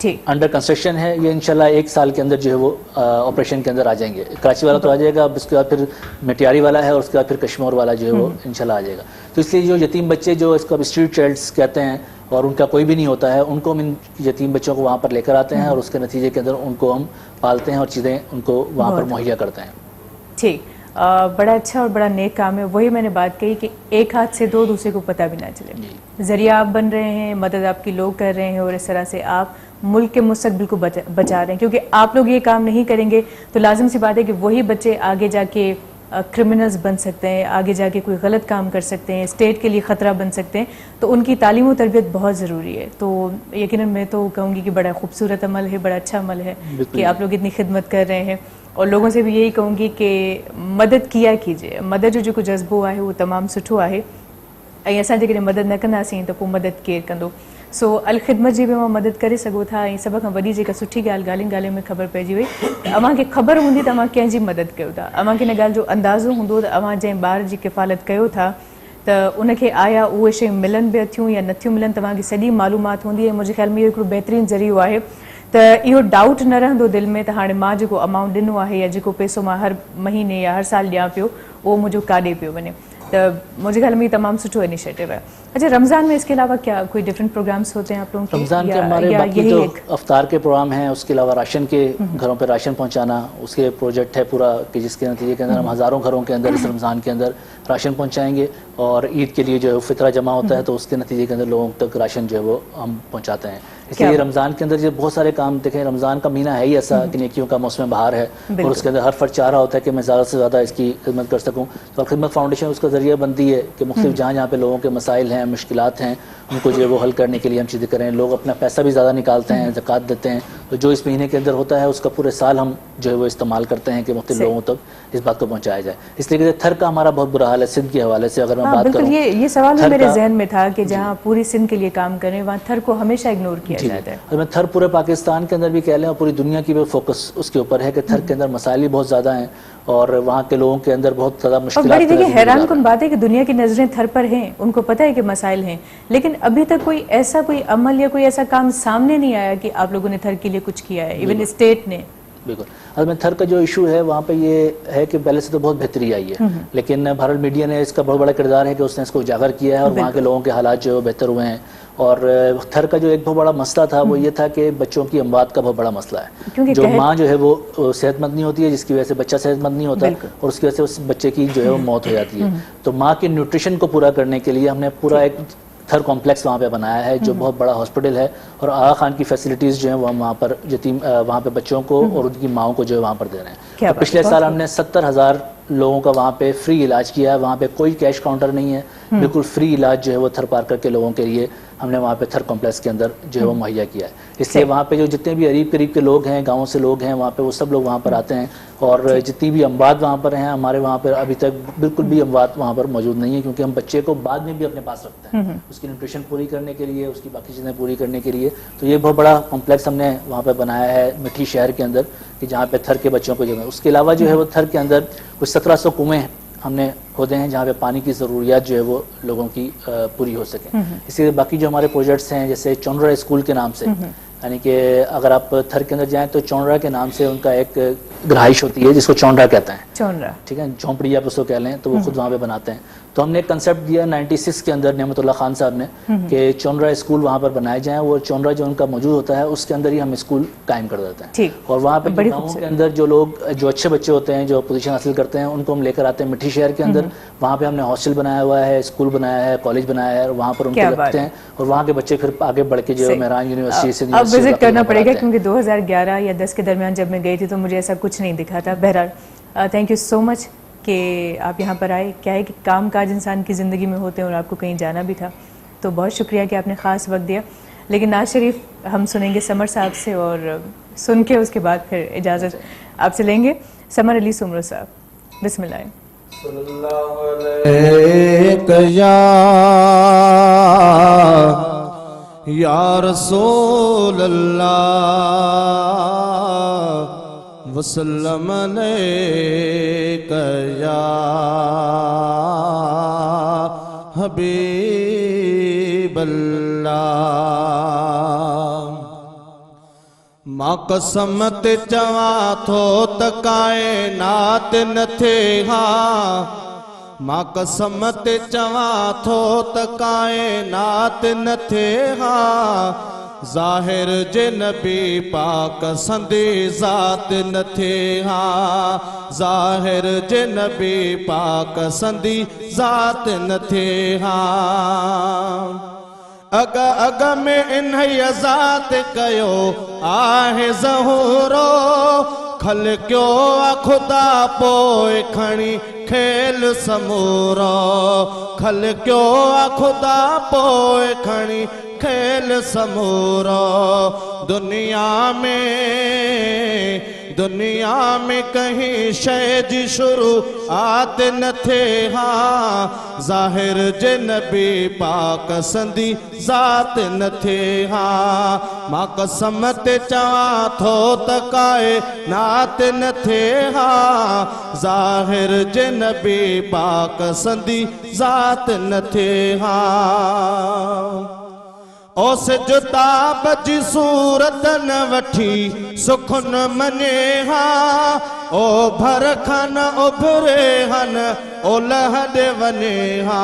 انڈر کنسٹرکشن ہے. یہ انشاءاللہ 1 سال کے اندر جو ہے وہ آپریشن کے اندر آ جائیں گے. کراچی والا تو آ جائے گا, اب اس کے بعد پھر مٹیاری والا ہے, اور اس کے بعد پھر کشمور والا جو ہے وہ انشاءاللہ آ جائے گا. تو اس لیے جو یتیم بچے جو اس کو اب اسٹریٹ چائلڈس کہتے ہیں اور ان کا کوئی بھی نہیں ہوتا ہے, ان کو ہم ان یتیم بچوں کو وہاں پر لے کر آتے ہیں اور اس کے نتیجے کے اندر ان کو ہم پالتے ہیں اور چیزیں ان کو وہاں پر مہیا کرتے ہیں. ٹھیک, بڑا اچھا اور بڑا نیک کام ہے. وہی میں نے بات کہی کہ ایک ہاتھ سے 2 دوسرے کو پتہ بھی نہ چلے. ذریعہ آپ بن رہے ہیں, مدد آپ کی لوگ کر رہے ہیں, اور اس طرح سے آپ ملک کے مستقبل کو بچا رہے ہیں. کیونکہ آپ لوگ یہ کام نہیں کریں گے تو لازم سی بات ہے کہ وہی بچے آگے جا کے کرمنلز بن سکتے ہیں, آگے جا کے کوئی غلط کام کر سکتے ہیں, اسٹیٹ کے لیے خطرہ بن سکتے ہیں. تو ان کی تعلیم و تربیت بہت ضروری ہے. تو یقیناً میں تو کہوں گی کہ بڑا خوبصورت عمل ہے, بڑا اچھا عمل ہے کہ آپ لوگ اتنی خدمت کر رہے ہیں. اور لوگوں سے بھی یہی کہوں گی کہ مدد کیا کیجیے. مدد جو کو جذبو ہے وہ تمام سٹھو ہے. ایسا جی مدد نہ کنदासीं تو पोइ मदद केरु कंदो. सो अलख़िदमत जी बि मां मदद करे सघो था. ऐं सभ खां वॾी जेका सुठी ॻाल्हि ॻाल्हियुनि में ख़बर पइजी वई त अव्हांखे ख़बर हूंदी त अव्हां कंहिंजी मदद कयो था. अव्हांखे हिन ॻाल्हि जो अंदाज़ो हूंदो त अव्हां जंहिं ॿार जी किफ़ालत कयो था त उनखे आया उहे शयूं मिलनि बि थियूं या नथियूं मिलनि. तव्हांखे सॼी मालूमात हूंदी आहे. मुंहिंजे ख़्याल में इहो हिकिड़ो बहितरीनु ज़रियो आहे त इहो डाउट न रहंदो दिलि में त हाणे मां जेको अमाउंट ॾिनो आहे या जेको पैसो मां हर महीने या हर साल ॾियां पियो उहो मुंहिंजो काॾे पियो वञे. तो मुझे ख्याल में ये तमाम सुठो इनिशिएटिव है. अच्छा, रमज़ान में इसके अलावा क्या कोई डिफरेंट प्रोग्राम्स होते हैं आप लोगों के? रमज़ान के हमारे बाकी तो अफ्तार के प्रोग्राम हैं, उसके अलावा राशन के घरों पे राशन पहुंचाना उसके प्रोजेक्ट है पूरा, कि जिसके नतीजे के अंदर हम हज़ारों घरों के अंदर इस रमज़ान के अंदर राशन पहुंचाएंगे. और ईद के लिए जो है फितरा जमा होता है तो उसके नतीजे के अंदर लोगों तक राशन जो है वो हम पहुंचाते हैं. اس لیے رمضان کے اندر جو بہت سارے کام دیکھیں، رمضان کا مہینہ ہے ہی ایسا کہ نیکیوں کا موسم بہار ہے، اور اس کے اندر ہر فرد چاہ رہا ہوتا ہے کہ میں زیادہ سے زیادہ اس کی خدمت کر سکوں. تو خدمت فاؤنڈیشن اس کا ذریعہ بنتی ہے کہ مختلف جہاں پہ لوگوں کے مسائل ہیں، مشکلات ہیں، ان کو جو ہے وہ حل کرنے کے لیے ہم چیزیں کریں. لوگ اپنا پیسہ بھی زیادہ نکالتے ہیں، زکوٰۃ دیتے ہیں، تو جو اس مہینے کے اندر ہوتا ہے اس کا پورے سال ہم جو ہے وہ استعمال کرتے ہیں کہ مختلف لوگوں تک اس بات کو پہنچایا جائے. اس لیے کہ تھر کا ہمارا بہت برا حال ہے. سندھ کے حوالے سے اگر میں بات کروں، یہ سوال میرے ذہن میں تھا کہ جہاں پوری سندھ کے لیے کام کریں وہاں تھر کو ہمیشہ اگنور کیا جاتا ہے. اور میں تھر پورے پاکستان کے اندر بھی کہہ لیں اور پوری دنیا کی بھی فوکس اس کے اوپر ہے کہ تھر کے اندر مسائل بھی بہت زیادہ ہیں اور وہاں کے لوگوں کے اندر بہت زیادہ مشکلات. اور بڑی دیکھیں حیران کن بات ہے کہ دنیا کی نظریں تھر پر ہیں، ان کو پتہ ہے کہ مسائل ہیں، لیکن ابھی تک کوئی عمل یا کوئی ایسا کام سامنے نہیں آیا کہ آپ لوگوں نے تھر کے لیے کچھ کیا ہے، ایون اسٹیٹ نے. بالکل. اور میں تھر کا جو ایشو ہے وہاں پہ یہ ہے کہ پہلے سے تو بہت بہتری آئی ہے، لیکن بھارت میڈیا نے اس کا بہت بڑا کردار ہے کہ اس نے اس کو اجاگر کیا ہے اور وہاں کے لوگوں کے حالات جو بہتر ہوئے ہیں. اور تھر کا جو ایک بہت بڑا مسئلہ تھا وہ یہ تھا کہ بچوں کی اموات کا بہت بڑا مسئلہ ہے. جو ماں جو ہے وہ صحت مند نہیں ہوتی ہے، جس کی وجہ سے بچہ صحت مند نہیں ہوتا اور اس کی وجہ سے اس بچے کی جو ہے وہ موت ہو جاتی ہے. تو ماں کے نیوٹریشن کو پورا کرنے کے لیے ہم نے پورا ایک تھر کمپلیکس وہاں پہ بنایا ہے جو بہت بڑا ہاسپٹل ہے، اور آغا خان کی فیسلٹیز جو ہیں وہ ہم وہاں پر وہاں پہ بچوں کو اور ان کی ماؤں کو جو ہے وہاں پر دے رہے ہیں. پچھلے سال ہم نے 70,000 لوگوں کا وہاں پہ فری علاج کیا ہے. وہاں پہ کوئی کیش کاؤنٹر نہیں ہے، بالکل فری علاج جو ہے وہ تھر پارکر کے لوگوں کے لیے ہم نے وہاں پہ تھر کمپلیکس کے اندر جو ہے وہ مہیا کیا ہے. اس لیے وہاں پہ جو جتنے بھی قریب کے لوگ ہیں، گاؤں سے لوگ ہیں وہاں پہ، وہ سب لوگ وہاں پر آتے ہیں. اور جتنی بھی اموات وہاں پر ہیں، ہمارے وہاں پر ابھی تک بالکل بھی اموات وہاں پر موجود نہیں ہے، کیونکہ ہم بچے کو بعد میں بھی اپنے پاس رکھتے ہیں اس کی نیوٹریشن پوری کرنے کے لیے، اس کی باقی چیزیں پوری کرنے کے لیے. تو یہ بہت بڑا کمپلیکس ہم نے وہاں پہ بنایا ہے مٹھی شہر کے اندر کہ جہاں پہ تھر کے بچوں کو جگہ. اس کے علاوہ جو ہے وہ تھر کے اندر کچھ 1700 کنویں ہم نے کھودے ہیں جہاں پہ پانی کی ضروریات جو ہے وہ لوگوں کی پوری ہو سکیں. اسی لیے باقی جو ہمارے پروجیکٹس ہیں جیسے چونرا اسکول کے نام سے، یعنی کہ اگر آپ تھر کے اندر جائیں تو چونرا کے نام سے ان کا ایک رہائش ہوتی ہے جس کو چونرا کہتے ہیں. چونرا ٹھیک ہے، جھونپڑی آپ اس کو کہہ لیں، تو وہ خود وہاں پہ بناتے ہیں. تو ہم نے ایک کنسیپٹ دیا 96 کے اندر نعمت اللہ خان صاحب نے کہ چونرا اسکول وہاں پر بنائے جائیں. وہ چونرا جو ان کا موجود ہوتا ہے اس کے اندر ہی ہم اسکول قائم کر دیتے ہیں. اور وہاں پہ گاؤں کے اندر جو لوگ جو اچھے بچے ہوتے ہیں جو پوزیشن حاصل کرتے ہیں ان کو ہم لے کر آتے ہیں مٹھی شہر کے اندر. وہاں پہ ہم نے ہاسٹل بنایا ہوا ہے، اسکول بنایا ہے، کالج بنایا ہے، اور وہاں پر ان کو رکھتے ہیں اور وہاں کے بچے پھر آگے بڑھ کے جو مہران یونیورسٹی سے اب وزٹ کرنا پڑے گا، کیونکہ 2011 یا 10 کے درمیان جب میں گئی تھی تو مجھے ایسا کچھ نہیں دکھا تھا. بہرحال تھینک یو سو مچ کہ آپ یہاں پر آئے. کیا ہے کہ کام کاج انسان کی زندگی میں ہوتے ہیں اور آپ کو کہیں جانا بھی تھا، تو بہت شکریہ کہ آپ نے خاص وقت دیا. لیکن ناز شریف ہم سنیں گے سمر صاحب سے، اور سن کے اس کے بعد پھر اجازت آپ سے لیں گے. سمر علی سمرو صاحب، بسم اللہ. یا رسول اللہ وسلم علیک یا حبیب اللہ. मां कसम ते चवां थो त काइनात न थे हा. मां कसम ते चवां थो त काइनात न थे हा. ज़ाहिर जे नबी पाक संदी ज़ात न थे हा. ज़ाहिर जे नबी पाक संदी ज़ात न थे हा. अग अग में इन्हई ज़ात कयो आहे ज़हूरो. खल क्यो आ खुदा पोइ खणी खेल समूरो. खल क्यो आ खुदा पोइ खणी खेल समूरो. दुनिया में कहीं शय जी शुरूआत न थे हा. ज़ाहिर जे नबी पाक संदी ज़ात न थे हा. मां कसम ते चवां थो त काइनात न थे हा. ज़ाहिर जे नबी पाक संदी ज़ात न थे हा. ओस जुताब जी सूरत न वठी सुख न मने हा. ओ भर खन उभरे हन ओ लहदे वने हा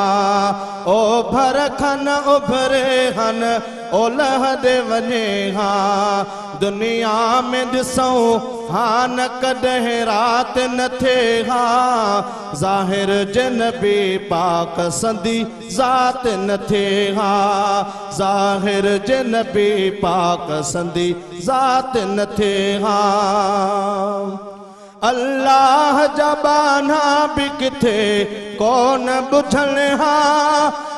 ओ भर खन उभरे हन ओ लहदे वने हा दुनिया में ॾिसूं हा न कॾहिं रात न थे हा ज़ाहिर जिन बि पाक संदी ज़ात न थे हा ज़ाहिर जिन बि पाक संदी ज़ात न थे हा अल्लाह जा बाना भी किथे कौन बुझन हा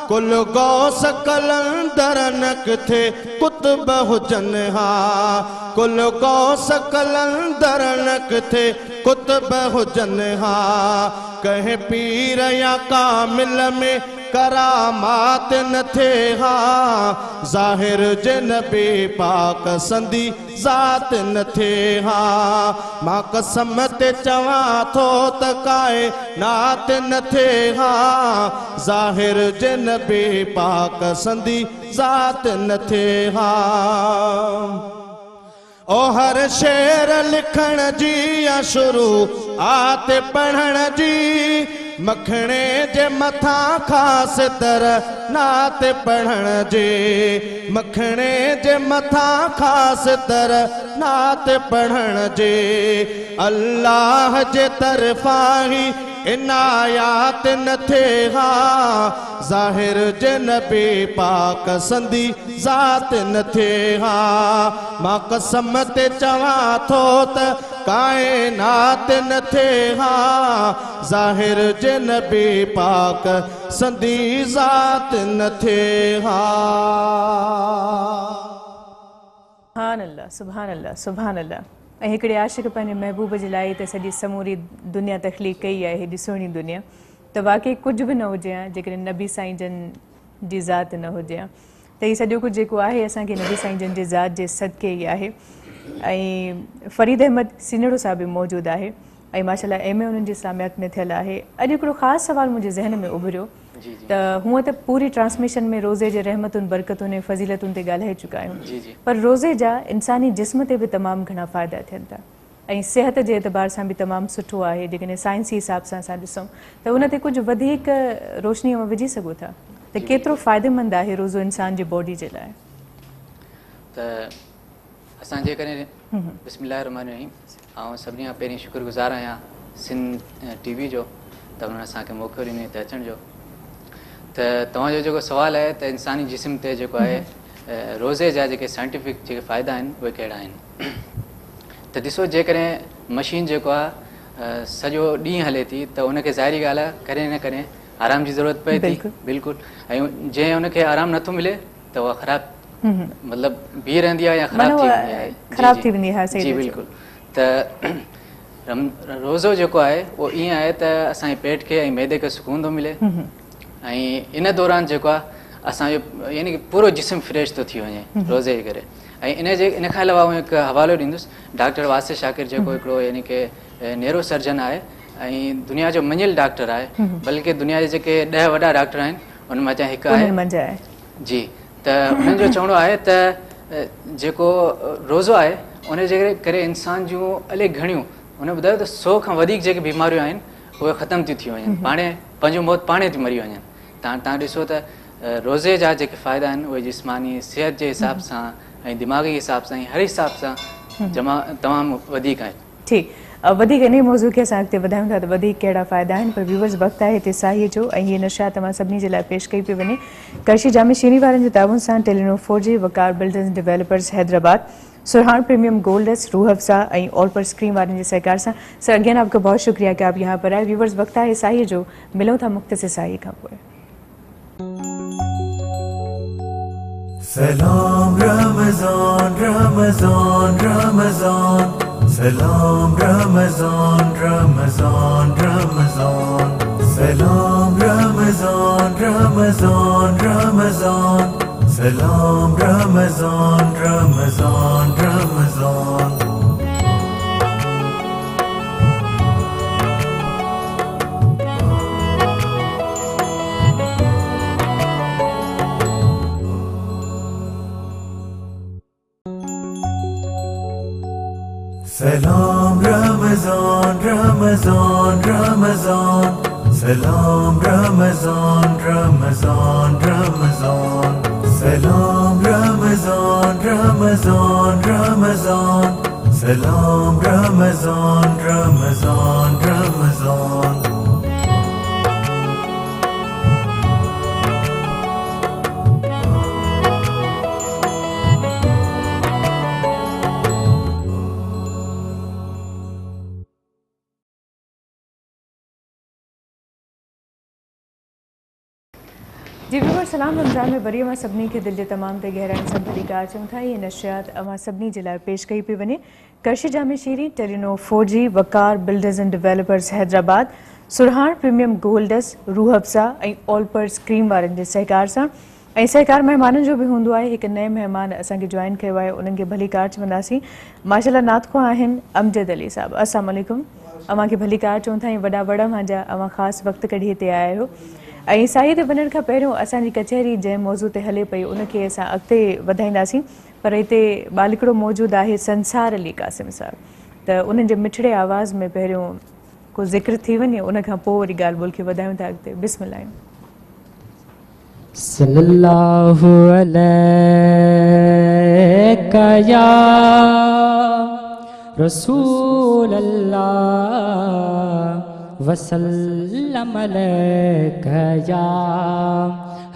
कुल गौस कलंदर न किथे कुतुब हुजन हा कुल गौस कलंदर न किथे कुतुब हुजन हा कहीं पीर या कामिल में करामात न थे हा ज़ाहिर जिन बि पाक संदी ज़ात न थे हा मां कसम ते चवां थो त काए नात न थे हा ज़ाहिर जिन बि पाक संदी ज़ात न थे हा ओ हर शेर लिखण जी या शुरू आत पढ़ण जी मखणे जे मथां ख़ासि तर नात पढ़ण जे मखणे जे मथां ख़ासि तर नात पढ़ण जे अल्लाह जे तरफ़ां ई इनायात न थे हा ज़ाहिर जिन बि पाक संदी ज़ात न थे हा मां कसम ते चवां थो त काइनात न थे हा ज़ाहिर जिन बि पाक संदी ज़ात न थे हा सुभान अल्लाह सुभान अल्लाह सुभान अल्लाह ऐं हिकिड़े आशिक़ पंहिंजे महबूब जे लाइ त सॼी समूरी दुनिया तख़लीक़ कई आहे हेॾी सुहिणी दुनिया त वाक़ई कुझु बि न हुजे हा जेकॾहिं नबी साईं जन जी ज़ात न हुजे हा त हीउ सॼो कुझु जेको आहे असांखे नबी साईं जन जे ज़ात जे सदके ई आहे ऐं फरीद अहमद सीनड़ो साहिब बि मौजूदु आहे ऐं माशाल्लाह एम ए उन्हनि जी इस्लामियात में थियल आहे अॼु हिकिड़ो ख़ासि सुवाल मुंहिंजे ज़हन में उभरियो त हूअं त पूरी ट्रांसमिशन में रोज़े जे रहमतुनि बरकतुनि ऐं फज़ीलतुनि ते ॻाल्हाए चुका आहियूं पर रोज़े जा इंसानी जिस्म ते बि तमामु घणा फ़ाइदा थियनि था ऐं सिहत जे एतबार सां बि तमामु सुठो आहे जेकॾहिं साइंसी हिसाब सां असां ॾिसूं त उन ते कुझु वधीक रोशनीअ में विझी सघो था त केतिरो फ़ाइदेमंद आहे रोज़ो इंसान जी बॉडी जे लाइ त असां जेकॾहिं बिस्मिल्लाह रहमान रहीम ऐं सभिनी खां पहिरीं शुक्रगुज़ार आहियां सिंध टीवी जो त उन्हनि असांखे मौक़ो ॾिनो हिते अचण जो त तव्हांजो जेको सुवालु आहे त इंसानी जिस्म ते जेको आहे रोज़े जा जेके साइंटिफिक जेके फ़ाइदा आहिनि उहे कहिड़ा आहिनि त ॾिसो जेकॾहिं मशीन जेको आहे सॼो ॾींहुं हले थी त उनखे ज़ाहिरी ॻाल्हि आहे कॾहिं न कॾहिं आराम जी ज़रूरत पए थी बिल्कुलु ऐं जंहिं उनखे आराम नथो मिले त उहा ख़राबु मतिलबु बीह रहंदी आहे या ख़राबु थी वेंदी आहे जी बिल्कुलु त रोज़ो जेको आहे उहो ईअं आहे त असांजे पेट खे ऐं मैदे खे सुकून थो मिले ऐं इन दौरान जेको आहे असांजो यानी की पूरो जिस्म फ्रेश थो थी वञे रोज़े जे करे ऐं इन खां अलावा हिकु हवालो ॾींदुसि डॉक्टर वासिर शाकिर जेको हिकिड़ो यानी की नेरो सर्जन आहे ऐं दुनिया जो मञियल डॉक्टर आहे बल्कि दुनिया जे जेके 10 वॾा डॉक्टर आहिनि उन मां हिकु आहे जी त उन्हनि जो चवणो आहे त जेको रोज़ो आहे उन जे करे इंसान जूं इलाही घणियूं उन ॿुधायो त 100 खां वधीक जेके बीमारियूं आहिनि उहे ख़तमु थियूं थी वञनि पाणे पंहिंजो मौत पाणे थी मरी वञनि तव्हां ॾिसो त रोज़े जा जेके फ़ाइदा आहिनि उहे जिस्मानी सिहत जे हिसाब सां ऐं दिमाग़ी हिसाब सां हर हिसाब सां तमामु वधीक आहिनि ठीकु वधीक इन मौज़ू खे असां अॻिते वधायूं था त वधीक कहिड़ा फ़ाइदा आहिनि पर व्यूवर्स वक़्तु आहे हिते साईअ जो ऐं हीअ नशा तव्हां सभिनी जे लाइ पेश कई पई वञे करशी जामे शीनी वारनि जे ताउन सां Telenor 4G Waqar builders developers Hyderabad सुरहान प्रीमियम गोल्डस रूह अफ़ज़ा और ऑल पर स्क्रीन वाले के सहकार से सर अगेन आपका बहुत शुक्रिया कि आप यहाँ पर आए व्यूवर्स वक्त है साई जो मिलो था मुख्तसर साई का सलाम रमज़ान रमज़ान रमज़ान सलाम रमज़ान रमज़ान रमज़ान सलाम रमज़ान रमज़ान रमज़ान सलाम Ramzan Ramzan Ramzan Salam Ramazan, Ramazan, Ramazan. Salam Ramazan, Ramazan, Ramazan. Salam Ramazan, Ramazan, Ramazan. Salam Ramazan, Ramazan, Ramazan. जी व्यूवर सलाम रमज़ान में वरी अवां सभिनी खे दिलि जे तमाम ते गहराइनि सां भली कार चऊं था। इहे नशियात अवां सभिनी जे लाइ पेश कई पई वञे Qarshi Jame Shirin, Telenor 4G, Waqar builders and developers Hyderabad, सुरहाण प्रीमियम गोल्डस, रूह अफ़ज़ा ऐं ऑलपर्स क्रीम वारनि जे सहकार सां। ऐं सहकार महिमाननि जो बि हूंदो आहे। हिकु नए महिमान असांखे जॉइन कयो आहे, उन्हनि खे भली कार चवंदासीं। माशाल्लाह नातख़्वा आहिनि अमजद अली साहब। अस्सलाम वालेकुम। अवां खे भली कार चऊं था। वॾा वॾा मुंहिंजा अवां ख़ासि वक़्तु कढी हिते आया आहियो। ऐं साईं ते वञण खां पहिरियों असांजी कचहरी जंहिं मौज़ू ते हले पई उनखे असां अॻिते वधाईंदासीं, पर हिते बालिकड़ो मौजूदु आहे संसार अली कासिम साहब। त उन्हनि जे मिठड़े आवाज़ में पहिरियों को ज़िक्र थी वञे, उनखां पोइ वरी ॻाल्हि ॿोल खे वधायूं था अॻिते। बिस्मिल्लाह। सल्लल्लाहु अलैका या रसूल अल्लाह वसल्लम अलैका या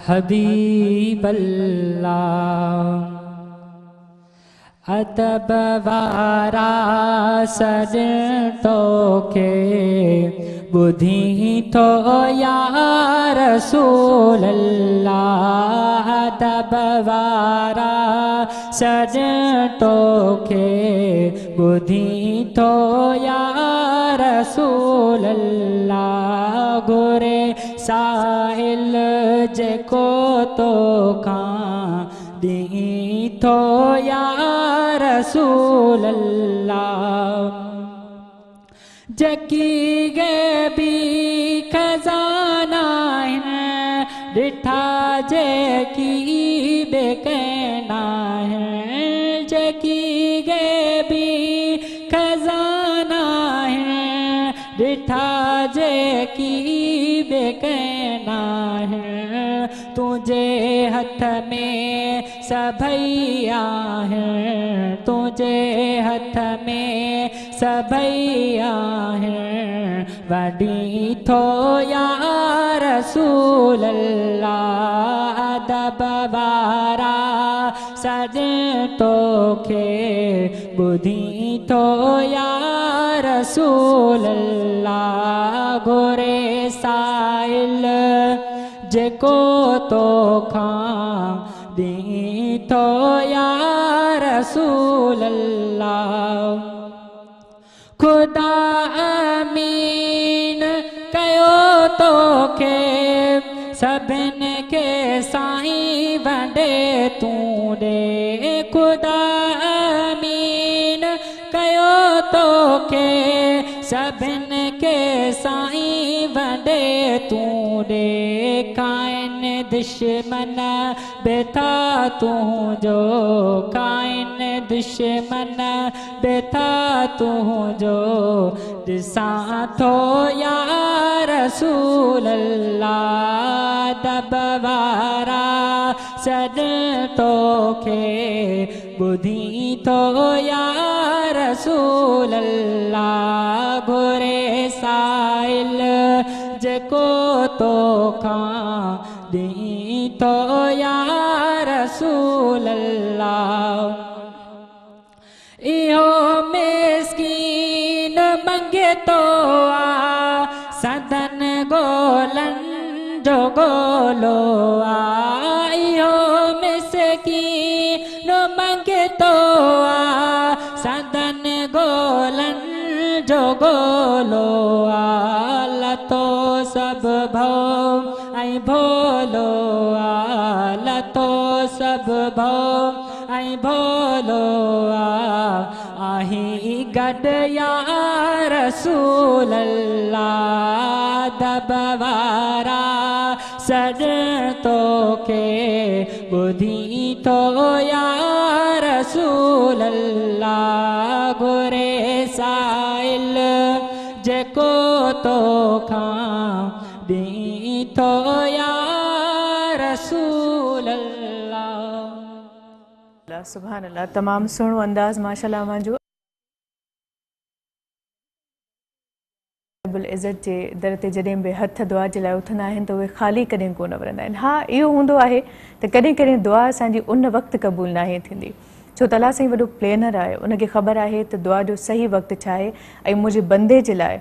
हबीब अल्लाह। अदब वारा सर तोखे बुधी तो या रसूल अल्लाह। अदब वारा सर तोखे बुधी तो या रसूल अल्लाह। घुरे साहिल जेको तो खां दी तो या रसूल अल्लाह। जकी गैबी खजाना है डिठा जेकी बेकना है। जकी गैबी खजाना है डिठा जेकी बेकना है। तुझे हथ में सभैया है, तुझे हथ में सभैया है। वडी थो या रसूल अल्लाह। अदब वारा सज तोखे बुधी थो या रसूल अल्लाह। घुरे साइल जेको तो खां दी तो या रसूल अल्लाह। खुदा अमीन कयो तोखे सभिन के साईं वंडे तूं ॾे। खुदा अमीन कयो तोखे सभिन के साईं वंडे तूं ॾे। काइन दुश्मन बेथा तुंहिंजो, काइन दुश्मन बेथा तुंहिंजो। ॾिसां थो या रसूल अल्लाह। दब वारा सॾ तोखे ॿुधी थो या रसूल अल्लाह। घुरे साइल जेको तोखां दी तो या रसूल अल्लाह। इहो मिस्कीन मंगे तो आ सदन गोलन जो गोलो आ। इहो मिस्कीन मंगे तो आ सदन गोलन जो गोलो आ। लतो सब भो ऐं भोलो आ। लतो सब भो ऐं भोलो आ। आही गड या रसूल अल्लाह। दब वारा सॾ तोखे ॿुधी थो या रसूल अल्लाह। घुरे साइल जेको तो खां दी तो या रसूल अल्लाह। सुभान अल्लाह, तमामु सुहिणो अंदाज़ माशाल्लाह मुंहिंजो। रब्बुल इज़्ज़त जे दर ते जॾहिं बि हथ दुआ जे लाइ उथंदा आहिनि त उहे ख़ाली कॾहिं कोन वरंदा आहिनि। हा, इहो हूंदो आहे त कॾहिं कॾहिं दुआ असांजी उन वक़्तु क़बूल नाहे थींदी, छो त अलाह साईं वॾो प्लेनर आहे, उनखे ख़बर आहे त दुआ जो सही वक़्तु छा आहे ऐं मुंहिंजे बंदे जे लाइ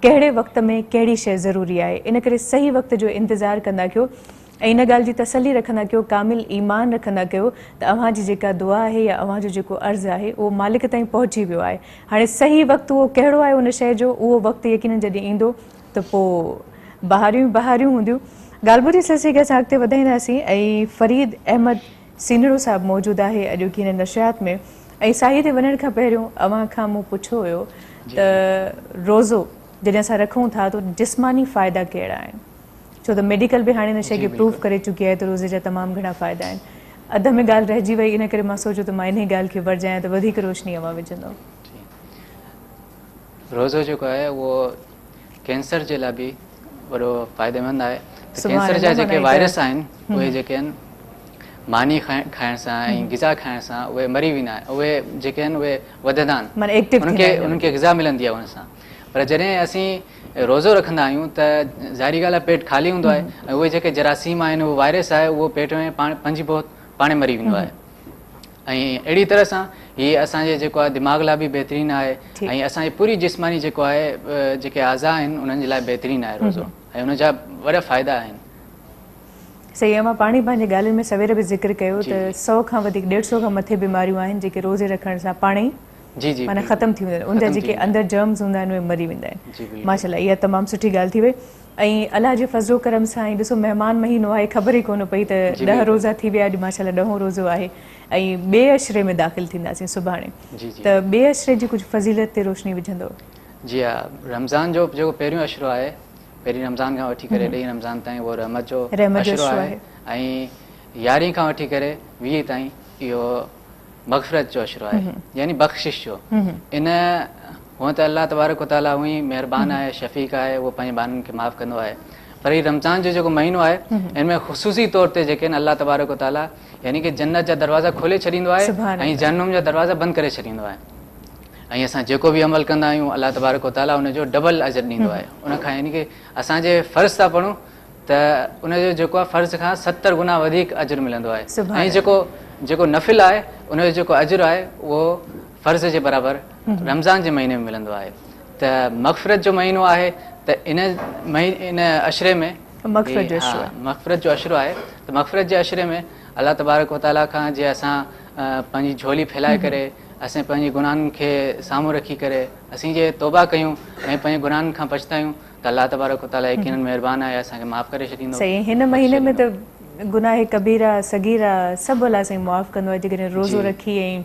कहिड़े वक़्त में कहिड़ी शइ ज़रूरी आहे। इन करे सही वक़्त जो इंतज़ारु कंदा कयो ऐं इन ॻाल्हि जी तसली रखंदा कयो, कामिल ईमान रखंदा कयो त अव्हांजी जेका दुआ आहे या अव्हांजो जेको अर्ज़ु आहे उहो मालिक ताईं पहुची वियो आहे। हाणे सही वक़्तु उहो कहिड़ो आहे उन शइ जो, उहो वक़्तु यकीनन जॾहिं ईंदो त पोइ बहारियूं बहारियूं हूंदियूं। ॻाल्हि ॿुधी सिलसिले खे असां अॻिते वधाईंदासीं ऐं फरीद अहमद सीनड़ो साहिबु मौजूदु आहे अॼु की हिन नशियात में। ऐं साईं ते वञण खां पहिरियों अव्हां खां मूं पुछियो हुयो त रोज़ो जॾहिं असां रखूं था त जिस्मानी फ़ाइदा कहिड़ा आहिनि, छो त मेडिकल बि हाणे हिन शइ खे प्रूव करे चुकी आहे त रोज़े जा तमामु घणा फ़ाइदा आहिनि। अध में ॻाल्हि रहिजी वई, इन करे मां सोचियो त मां इन ॻाल्हि खे वरजायां त वधीक रोशनी अव्हां विझंदव। रोज़ो जेको आहे उहो कैंसर जे लाइ बि वॾो फ़ाइदेमंद आहे। कैंसर जा जेके वायरस आहिनि उहे जेके आहिनि मानी खाइण सां ऐं ग़िज़ा खाइण सां उहे मरी वेंदा आहिनि, उहे जेके आहिनि उहे वधंदा आहिनि, उन्हनि खे ग़िज़ा मिलंदी आहे उन सां। पर जॾहिं असीं रोज़ो रखंदा आहियूं त ज़ाहिरी ॻाल्हि आहे पेट ख़ाली हूंदो आहे ऐं उहे जेके जरासीम आहिनि, उहो वायरस आहे, उहो पेट में पंहिंजी पाणे मरी वेंदो आहे। ऐं अहिड़ी तरह सां हीअ असांजे जेको आहे दिमाग़ लाइ बि बहितरीनु आहे ऐं असांजी पूरी जिस्मानी जेको आहे जेके आज़ा आहिनि उन्हनि जे लाइ बहितरीनु आहे रोज़ो, ऐं उन जा वॾा फ़ाइदा आहिनि। सही आहे, मां पाणी पंहिंजे ॻाल्हियुनि में सवेर बि ज़िक्र कयो त 100 खां वधीक 150 खां मथे बीमारियूं आहिनि जेके रोज़े रखण सां पाणे ई माना ख़तमु थी वेंदा आहिनि, उनजा जेके अंदरि जर्म्स हूंदा आहिनि उहे मरी वेंदा आहिनि। माशाल्लाह, इहा तमामु सुठी ॻाल्हि थी वई। ऐं अलाह जे फज़लो करम सां ऐं ॾिसो महिमान महीनो आहे, ख़बर ई कोन पई त 10 रोज़ा थी विया, अॼु माशाल्लाह 10हों रोज़ो आहे ऐं ॿिए अशरे में दाख़िल थींदासीं सुभाणे, त ॿिए अशरे जी कुझु फज़ीलत ते रोशनी विझंदव? जी हा, रमज़ान जो जेको पहिरियों अशरो आहे, पहिरीं रमज़ान खां वठी करे 2 रमज़ान ताईं उहो रहमत जो अशरो आहे ऐं 11 खां वठी करे 20 ताईं इहो मग़फ़िरत जो अशरो आहे, यानी बख़्शिश जो। इन हूअं त अल्लाह तबारक व तआला हूअं ई महिरबान आहे, शफ़ीक़ आहे, उहो पंहिंजे बाननि खे माफ़ कंदो आहे। पर हीउ रमज़ान जो जेको महीनो आहे इन में ख़ुसूसी तौर ते जेके आहिनि अल्लाह तबारक व तआला यानी कि जन्नत जा दरवाज़ा खोले छॾींदो आहे ऐं जहन्नुम जा दरवाज़ा बंदि करे छॾींदो आहे। ऐं असां जेको बि अमल कंदा आहियूं अल्लाह तबारक व तआला उनजो डबल अजर ॾींदो आहे। उनखां यानी कि असांजे फ़र्ज़ था पढ़ूं त उनजो जेको आहे फ़र्ज़ खां 70 गुना वधीक अजर मिलंदो आहे ऐं जेको नफ़िल आहे उनजो जेको अजर आहे उहो फ़र्ज़ जे बराबरि रमज़ान जे महीने में मिलंदो आहे। त मग़फ़िरत जो महीनो आहे त इन अशरे में मग़फ़िरत जो अशरो आहे, त मग़फ़िरत जे अशरे में अल्लाह तबारक व तआला खां जीअं असां पंहिंजी झोली फैलाए करे असां पंहिंजे गुनाहनि खे साम्हूं रखी करे असीं जे तौबा कयूं ऐं पंहिंजे गुनाहनि खां पछतायूं त अल्लाह तबारक व तआला यकीनन महिरबान आहे, असांखे माफ़ करे छॾींदो। सही, हिन महीने में त गुनाह कबीरा सगीरा सभु अलाह साईं मुआफ़ कंदो आहे। जेकॾहिं रोज़ो रखी ऐं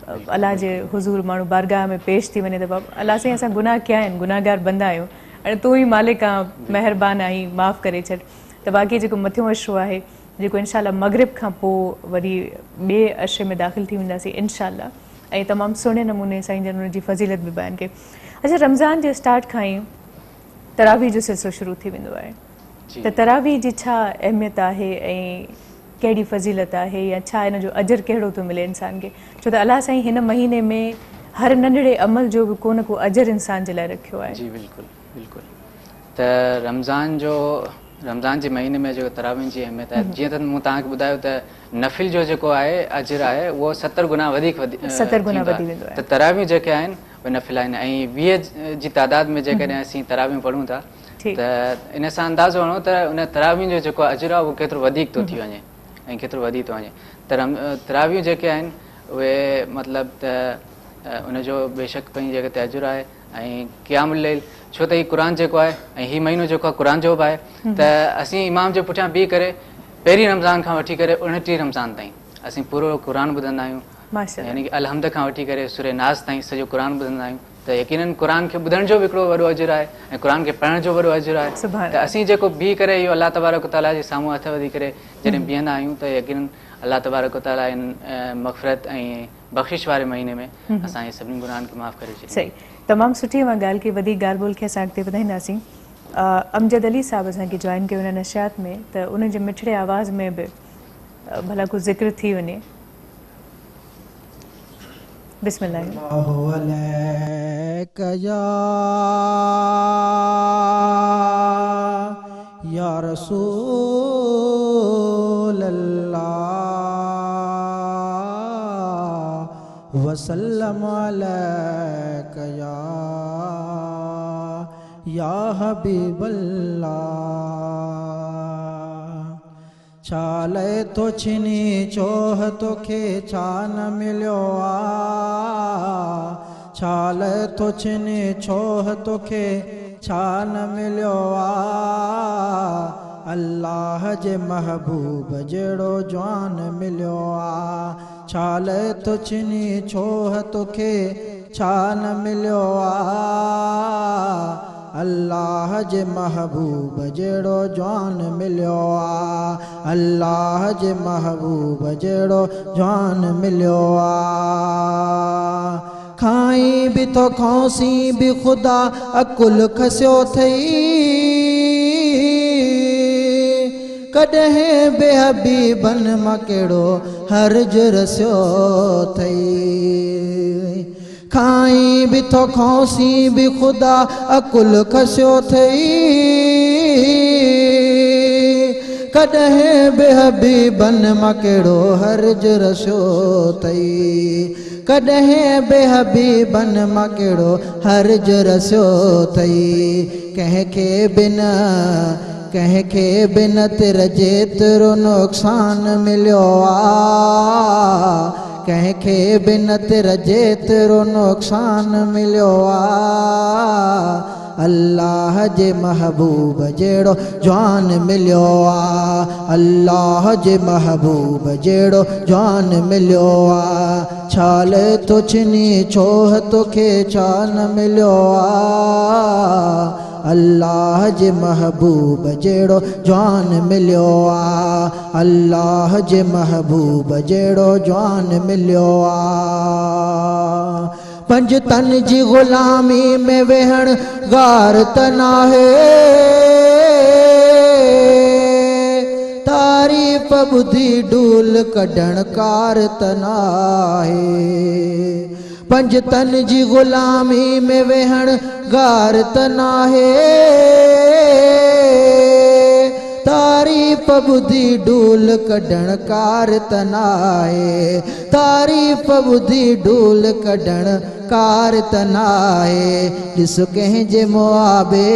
अलाह जे हुज़ूर माण्हू बारगाह में पेश थी वञे त अलाह साईं असां गुनाह कया आहिनि, गुनाहगार बंदा आहियूं, हाणे तूं ई मालिक आहे, महिरबान आहीं, माफ़ करे छॾ। त बाक़ी जेको मथियों अशरो आहे जेको इनशाअल्लाह मग़रिब खां पोइ वरी ॿिए अशरे में दाख़िल थी वेंदासीं इनशाअल्लाह, ऐं तमामु सुहिणे नमूने साईं जन उनजी फज़ीलत बि बयानु कई। अच्छा, रमज़ान जे स्टार्ट खां ई तरावी जो सिलसिलो शुरू थी वेंदो आहे, त तरावी जी छा अहमियत आहे ऐं कहिड़ी फज़ीलत आहे या छा हिन जो अजर कहिड़ो थो मिले इंसान खे, छो त अलाह साईं हिन महीने में हर नंढड़े अमल जो बि को न को अजर इंसान जे लाइ रखियो आहे। जी बिल्कुलु बिल्कुलु। त रमज़ान जे महीने में जेको तरावीह जी अहमियत आहे, जीअं त मूं तव्हांखे ॿुधायो त नफ़िल जो जेको आहे अजर आहे उहो 70 गुना वधीक वधी वेंदो आहे। त तरावीह जेके आहिनि उहे नफ़िल आहिनि ऐं 20 जी तादाद में जेकॾहिं असीं तरावीह पढ़ूं था त इन सां अंदाज़ो हणो त उन तरावीह जो जेको अजर आहे उहो केतिरो वधीक थो थी वञे ऐं केतिरो वधी थो वञे। त तरावीह जेके आहिनि उहे मतिलबु त उनजो बेशक पंहिंजी जॻह ते अजर आहे ऐं क़यामुल लैल, छो त हीउ क़ुर जेको आहे ऐं हीउ महीनो जेको आहे क़ुर जो बि आहे, त असीं इमाम जे पुठियां बीह करे पहिरीं रमज़ान खां वठी करे 29 रमज़ान ताईं असीं पूरो क़ुर ॿुधंदा आहियूं, यानी कि अलहमद खां वठी करे सूरे नाज़ ताईं सॼो क़ुर ॿुधंदा आहियूं। त यकीनन क़ुर खे ॿुधण जो बि हिकिड़ो वॾो अजर आहे ऐं क़ुर खे पढ़ण जो वॾो अजर आहे। त असीं जेको बीह करे इहो अल्लाह तबारक व तआला जे साम्हूं हथ वधी करे जॾहिं बीहंदा आहियूं त यकीनन अल्लाह तबारक व तआला इन मग़फ़िरत ऐं बख़्शिश वारे महीने में असांजे सभिनी गुनाहनि खे माफ़ करे छॾे। सही, तमामु सुठी मां ॻाल्हि की वधीक ॻाल्हि ॿोल खे असां अॻिते वधाईंदासीं। अमजद अली साहब असांखे जॉइन कयो हुन नशियात में, त उन जे मिठड़े आवाज़ में बि भला कुझु ज़िक्र थी वञे। बिस्मिल्लाह। या रसूल अल्लाह वसल्लम अलैका या हबीब अल्लाह। छाले तो छिनी चोह तोखे छा न मिलियो आ, छाले तो छिनी चोह तोखे छा न मिलियो आ। अल्लाह जे महबूब जहिड़ो जवान मिलियो आ। छाले तो छिनी चोह तोखे छा न मिलियो आ। अल्लाह जे महबूब जहिड़ो जवान मिलियो आ। अल्लाह जे महबूब जहिड़ो जवान मिलियो आ। खाई भी तो खौसी भी ख़ुदा अकुल खसियो थई, कॾहिं बेहबीबन मां कहिड़ो हर्ज रसियो थई। खाई भी तो खौसी भी ख़ुदा अकुल खसियो थई, कॾहिं बेहबीबन मां कहिड़ो हर्ज रसियो थई। कॾहिं बेहबीबन मां कहिड़ो हर्ज रसियो थई। कंहिंखे बिन तिर जेतिरो नुक़सान मिलियो आ, कंहिंखे बिन तिर जेतिरो नुक़सान मिलियो आ। अल्लाह जे महबूब जहिड़ो जवान मिलियो आ। अल्लाह जे महबूब जहिड़ो जवान मिलियो आ। छाल तो छिनी छोह तोखे छा न मिलियो आ। अल्लाह जे महबूब जहिड़ो जवान मिलियो आ। अल्लाह जे महबूब जहिड़ो जवान मिलियो आ। पंज तन जी ग़ुलामी में वेहण गार त नाहे, तारीफ़ ॿुधी डूल कढण कार त नाहे। पंज तन जी ग़ुलामी में वेहण गार त नाहे, तारीफ़ ॿुधी डूल कढण कार त नाहे। तारीफ़ ॿुधी डूल कढण कार त नाहे। ॾिसो कंहिंजे मुआबे,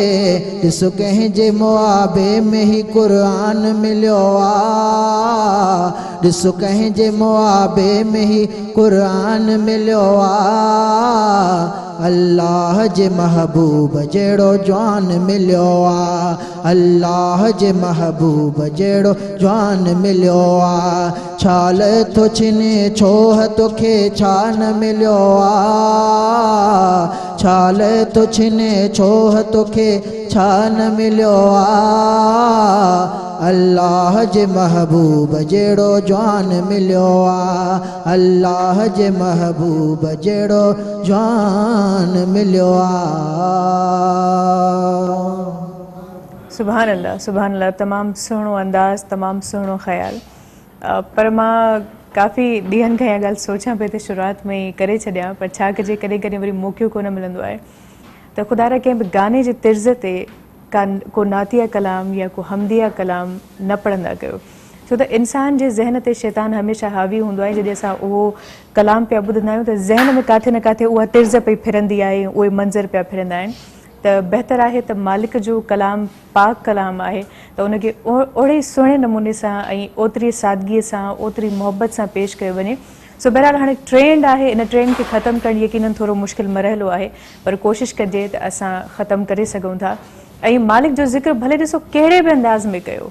ॾिसो कंहिंजे मुआबे में ही क़ुरान मिलियो आ। ॾिसो कंहिंजे मुआबे में ही क़ुरान मिलियो आ। अल्लाह जे महबूब जहिड़ो जवान मिलियो आ। अल्लाह जे महबूब जहिड़ो जवान मिलियो आ। छाल तो छिने छोह तोखे छा न मिलियो आ। छाल तो छिने छोह तोखे छा न मिलियो आ। अल्लाह जे महबूब जहिड़ो जवान मिलियो आ। अल्लाह जे महबूब जहिड़ो जवान मिलियो आ। सुभान अल्लाह, तमामु सुहिणो अंदाज़, तमामु सुहिणो ख़्यालु। पर मां काफ़ी ॾींहंनि खां इहा ॻाल्हि सोचां पई त शुरूआत में ई करे छॾियां, पर छा कजे कॾहिं कॾहिं वरी मौक़ो कोन मिलंदो आहे। त ख़ुदा र कंहिं बि गाने जे तिर्ज़ ते को नातिया कलाम या को हमदिया कलाम न पढ़ंदा कयो, छो त इंसान जे ज़हन ते शैतान हमेशह हावी हूंदो आहे। जॾहिं असां उहो कलाम पिया ॿुधंदा आहियूं त ज़हन में काथे न काथे उहा तिर्ज़ पई फिरंदी आहे, उहे मंज़र पिया फिरंदा आहिनि। त बहितर आहे त मालिक जो कलाम पाक कलाम आहे, त उनखे ओड़े सुहिणे नमूने सां ऐं ओतिरी सादगीअ सां, ओतिरी मोहबत सां पेश कयो वञे। सो बहरहाल हाणे ट्रेंड आहे, इन ट्रेंड खे ख़तमु करणु यकीनन थोरो मुश्किल मरहलो आहे, पर कोशिशि कजे त असां ख़तमु करे सघूं था। ऐं मालिक जो ज़िक्र भले ॾिसो कहिड़े बि अंदाज़ में कयो,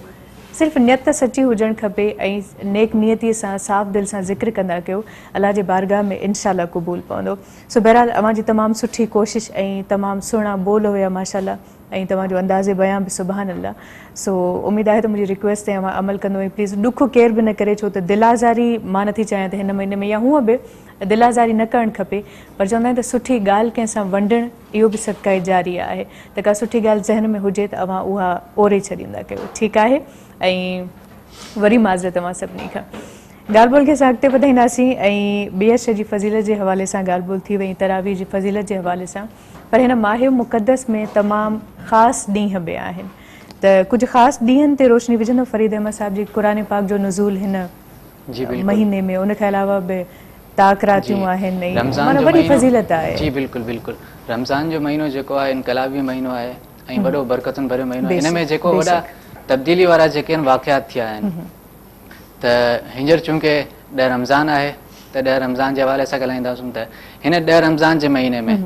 सिर्फ़ु नियत सची हुजणु खपे ऐं नेक नियतीअ सां साफ़ दिलि सां ज़िक्र कंदा कयो। अल्लाह जे बारगाह में इंशाअल्लाह क़बूल पवंदो। सो बहरहाल अवां जी तमामु सुठी कोशिशि ऐं तमामु सुहिणा बोल हुया माशाअल्लाह। ऐं तव्हांजो अंदाज़े बयां बि सुभान अल्लाह। सो उमेदु आहे त मुंहिंजी रिक्वेस्ट ते अमल कंदो ऐं प्लीज़ ॾुख केर बि न करे, छो त दिलाज़ारी मां नथी चाहियां त हिन महीने में या हूअं बि दिलाज़ारी न करणु खपे, पर चवंदा आहिनि त सुठी ॻाल्हि कंहिंसां वंडणु इहो बि सदका जारी आहे, त का सुठी ॻाल्हि ज़हन में हुजे त अवां उहा ओरे छॾींदा कयो, ठीकु आहे। ऐं वरी माज़रत तव्हां सभिनी खां ॻाल्हि ॿोल खे असां अॻिते वधाईंदासीं ऐं ॿिए शइ जी फज़ीलत जे हवाले सां ॻाल्हि ॿोल थी वई, तरावी जी फज़ीलत जे हवाले सां, पर हिन माह मुक़दस में तमामु ख़ासि ॾींहं बि आहिनि, त कुझु ख़ासि ॾींहंनि ते रोशनी विझंदो फ़रीद अहमद साहिब जी क़ुरान पाक जो नुज़ूल हिन महीने में, उनखे अलावा बि ताक़रातियूं आहिनि, माना वॾी फज़ीलत आहे। जी बिल्कुलु बिल्कुलु, रमज़ान जो महीनो जेको आहे इनकलाबी महीनो आहे ऐं वॾो बरकतुनि भरियो महीनो आहे। हिन में जेको वॾा तब्दीली वारा जेके आहिनि वाक़ियात थिया आहिनि, त हींअर चूंकि 10 रमज़ान आहे त 10 रमज़ान जे हवाले सां ॻाल्हाईंदासीं त हिन 10 रमज़ान जे महीने में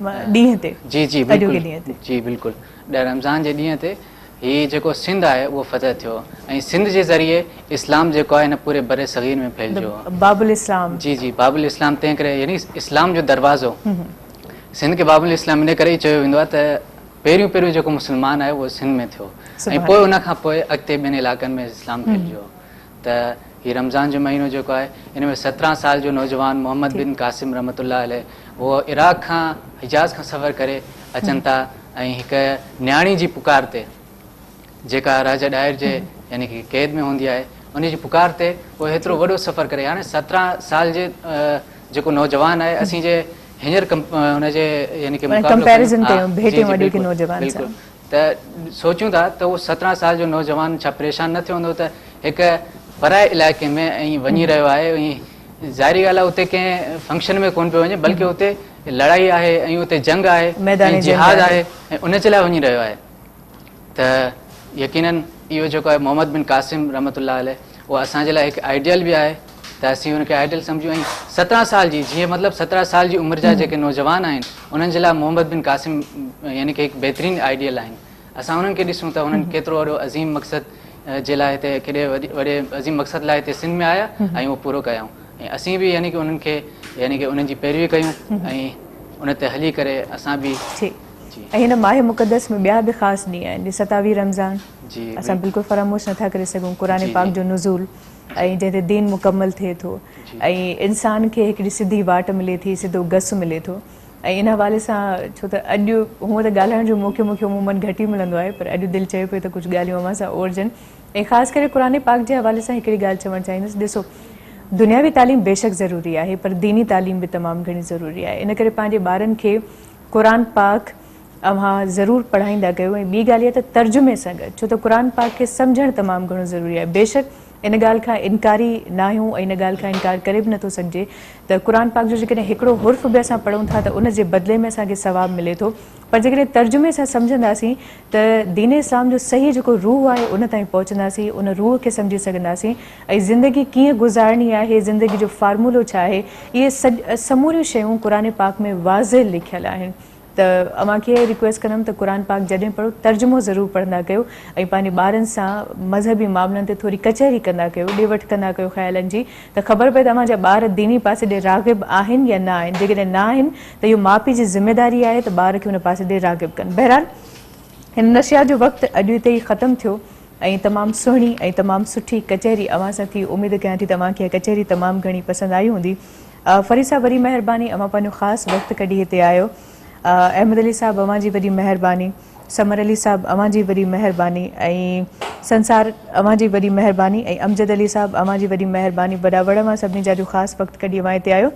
ॾींहं ते जी जी बिल्कुलु जी बिल्कुलु 10 रमज़ान जे ॾींहं ते हीअ जेको सिंध आहे उहो फतह थियो ऐं सिंध जे ज़रिए इस्लाम जेको आहे हिन पूरे बरे सग़ीर में फैलियो, बाबुल इस्लाम। जी जी बाबुल इस्लाम, तंहिं करे यानी इस्लाम जो दरवाज़ो सिंध खे बाबुल इस्लाम इन करे ई चयो वेंदो आहे त पहिरियों जेको मुस्लमान आहे उहो सिंध में थियो ऐं पोइ उनखां पोइ अॻिते ॿियनि इलाइक़नि में इस्लाम फैलियो। त हीअ रमज़ान जो महीनो जेको आहे हिन में 17 साल जो नौजवान मोहम्मद बिन कासिम रहमतुल्लाह अलैह उहो इराक़ खां हिजाज़ खां सफ़र करे अचनि था ऐं हिकु न्याणी जी पुकार ते जेका राजा ॾाहिर जे यानी की क़ैद में हूंदी आहे उन जी पुकार ते उहो हेतिरो वॾो सफ़र करे, हाणे 17 साल जे जेको नौजवान आहे असीं जे हींअर हुनजे यानी की बिल्कुलु त सोचूं था त उहो 17 साल जो नौजवान छा परेशान न थियो हूंदो त हिकु पराए इलाइक़े में ऐं वञी रहियो आहे ऐं ज़ाहिरी ॻाल्हि आहे उते कंहिं फंक्शन में कोन पियो वञे बल्कि उते लड़ाई आहे ऐं उते जंग आहे ऐं जिहाद आहे ऐं उन जे लाइ वञी रहियो आहे। त यकीनन इहो जेको आहे मोहम्मद बिन कासिम रहमतुल्लाह अलैह उहो असांजे लाइ हिकु आइडियल बि आहे त असीं हुनखे आइडियल सम्झूं ऐं 17 साल जी जीअं मतिलबु 17 साल जी उमिरि जा जेके नौजवान आहिनि उन्हनि जे लाइ मोहम्मद बिन कासिम यानी की हिकु बहितरीनु आइडियल आहिनि। असां उन्हनि खे ॾिसूं त उन्हनि केतिरो वॾो अज़ीम मक़सदु जे लाइ हिते केॾे वॾे अज़ीम मक़सद लाइ हिते सिंध में आया ऐं उहो पूरो कयूं ऐं असीं बि यानी की उन्हनि खे यानी की उन्हनि जी पैरवी कयूं ऐं उन ते हली करे असां बि। ऐं हिन माह मुक़दस में ॿिया बि ख़ासि ॾींहं आहिनि, 27 रमज़ान असां बिल्कुलु फरामोश नथा करे सघूं, क़ुरान पाक जो नुज़ूल ऐं जंहिं ते दीन मुकमल थिए थो ऐं इंसान खे हिकिड़ी सिधी वाट मिले थी, सिधो गस मिले थो। ऐं इन हवाले सां छो त अॼु हूअं त ॻाल्हाइण जो मूंखे अमूमन घटि ई मिलंदो आहे, पर अॼु दिलि चए पियो त कुझु ॻाल्हियूं अव्हां सां ओरजनि ऐं ख़ासि करे क़ुरान पाक जे हवाले सां हिकिड़ी ॻाल्हि चवणु चाहींदुसि। ॾिसो दुनियावी तालीम बेशक ज़रूरी आहे पर दीनी तालीम बि तमामु घणी ज़रूरी आहे, इन करे पंहिंजे ॿारनि खे क़ुरान पाक अव्हां ज़रूरु पढ़ाईंदा कयो ऐं ॿी ॻाल्हि आहे त तर्जुमे सां गॾु, छो त क़ुरान पाक खे सम्झणु तमामु घणो ज़रूरी आहे। बेशक इन ॻाल्हि खां इनकारी न आहियूं ऐं इन ॻाल्हि खां इनकार करे बि नथो सघिजे त क़ुरान पाक जो जेकॾहिं हिकिड़ो हुर्फ़ बि असां पढ़ूं था त उन जे बदिले में असांखे सवाबु मिले थो, पर जेकॾहिं तर्जुमे सां सम्झंदासीं त दीन इस्लाम जो सही जेको रूह आहे उन ताईं पहुचंदासीं, उन रूह खे सम्झी सघंदासीं ऐं ज़िंदगी कीअं गुज़ारणी आहे, ज़िंदगी जो फार्मूलो छा आहे, इहे समूरियूं शयूं क़ुरान पाक में वाज़े लिखियलु आहिनि। त अव्हांखे रिक्वेस्ट कंदमि त क़ुरान पाक जॾहिं पढ़ो तर्जुमो ज़रूरु पढ़ंदा कयो ऐं पंहिंजे ॿारनि सां मज़हबी मामलनि ते थोरी कचहरी कंदा कयो, ॾे वठि कंदा कयो ख़्यालनि जी, त ख़बर पए तव्हांजा ॿार दीनी पासे ॾे राग़िब आहिनि या न आहिनि। जेकॾहिं न आहिनि त इहो माउ पीउ जी ज़िम्मेदारी आहे त ॿार खे हुन पासे ॾे राग़िब कनि। बहरहाल हिन नशिया जो वक़्तु अॼु हिते ई ख़तमु थियो ऐं तमामु सुहिणी ऐं तमामु सुठी कचहरी अव्हां सां थी। उमेदु कयां थी तव्हांखे कचहरी तमामु घणी पसंदि आई हूंदी। फरीद साहब वरी महिरबानी, अव्हां पंहिंजो ख़ासि वक़्तु कढी हिते आयो। अहमद अली साहब अव्हां जी वॾी महिरबानी, समर अली साहब अव्हां जी वॾी महिरबानी ऐं संसार अव्हां जी वॾी महिरबानी ऐं अमजद अली साहब अव्हां जी वॾी महिरबानी। वॾा वॾा मां सभिनी जा जो ख़ासि वक़्तु कढी अव्हां हिते आयो।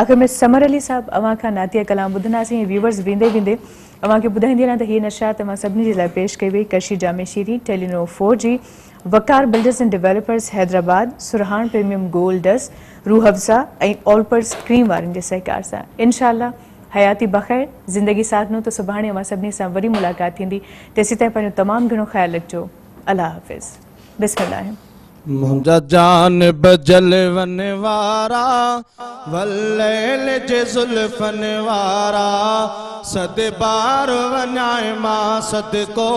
आख़िर में समर अली साहब अव्हां खां नातिया कलाम ॿुधंदासीं ऐं व्यूवर्स वेंदे वेंदे अव्हांखे ॿुधाईंदी वञा त हीअ नशियात अव्हां सभिनी जे लाइ पेश कई वई। Qarshi Jame Shirin, Telenor 4G, Waqar builders and developers Hyderabad, सुरहान premium gold dust, Rooh Afza ऐं ऑलपर्स क्रीम वारनि जे सहकार सां। इंशाअल्लाह हयाती बख़ैर, ज़िंदगी साथ नो, त सुभाणे अव्हां सभिनी सां वरी मुलाक़ात थींदी। तेसीं ताईं पंहिंजो तमामु घणो ख़्यालु रखिजो। अल्लाह हाफ़िज़। बिस्मिल्लाह। मुंहिंजा जान बजल वन वारा वल्लैल जे ज़ुल्फ़न वारा सद बार वञाए मां सदको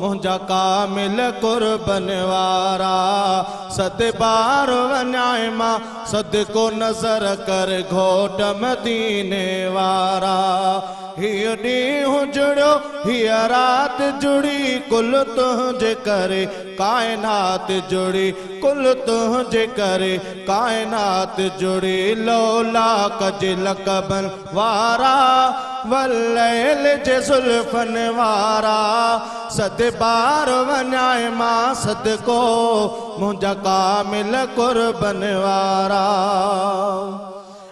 मुंहिंजा कामिल कुर्बन वारा सत बार वञाए मां सदको नज़र कर घोट मदीने वारा हीअ ॾींहुं जुड़ियो हीअ राति जुड़ी कुल तुंहिंजे करे काइनात जुड़ी कुल तुंहिंजे करे काइनात जुड़ी लौला कजे लकबन वारा वलैल जे ज़ुल्फ़न वारा सद बार वञाए मां सदको मुंहिंजा कामिल कुर्बन वारा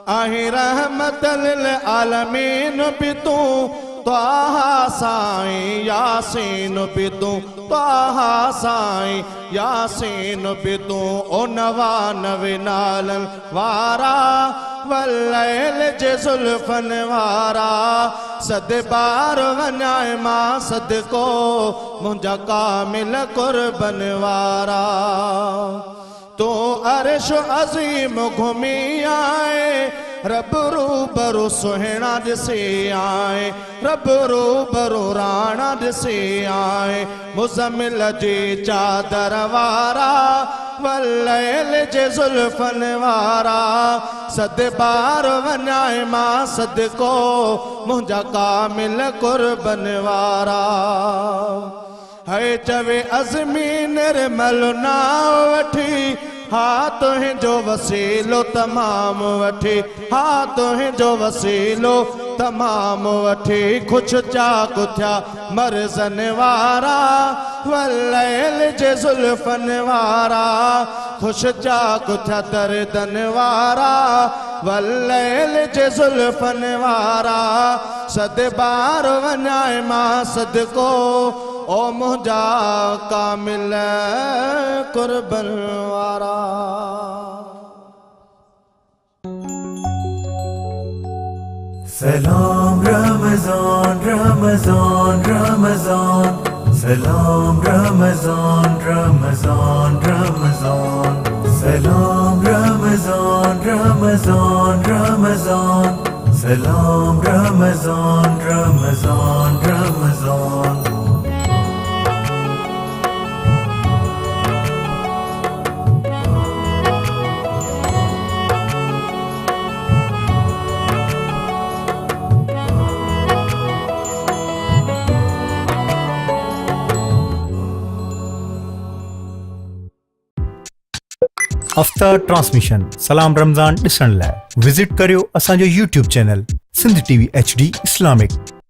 आही रहमत लिल आलमीन भी तूं ताहा साईं यासीन भी तूं ताहा साईं यासीन भी तूं ओ 99 नालन वारा वलैल जे ज़ुल्फ़न वारा सद बार वञाए मां सदको मुंहिंजा कामिल कुर्बन वारा तो अर्श अज़ीम घुमी आए रब रूबरू सुहिणा ॾिसी आए रब रूबरू राणा ॾिसी आए मुज़म्मिल जी चादर वारा वलैल जे ज़ुल्फ़न वारा सद बार वञाए मां सदको मुंहिंजा कामिल कुर्बन वारा है चवे अज़मी निर्मल नाव वठी हा तुंहिंजो वसीलो तमाम वठी हा तुंहिंजो वसीलो तमाम वठी खुश चाक थिया मर्ज़न वारा वलैल जे ज़ुल्फ़न वारा खुश चाक थिया दर्दन वारा वलैल जे ज़ुल्फ़न वारा सद बार वञाए मां सदको ओ मुंहिंजा कामिल कुर्बन वारा सलाम रमज़ान रमज़ान रमज़ान सलाम रमज़ान रमज़ान रमज़ान सलाम रमज़ान रमज़ान रमज़ान सलाम रमज़ान रमज़ान रमज़ान अफ्तार ट्रांसमिशन सलाम रमज़ान ॾिसण लाइ विज़िट करियो असांजो YouTube channel Sindh TV HD Islamic.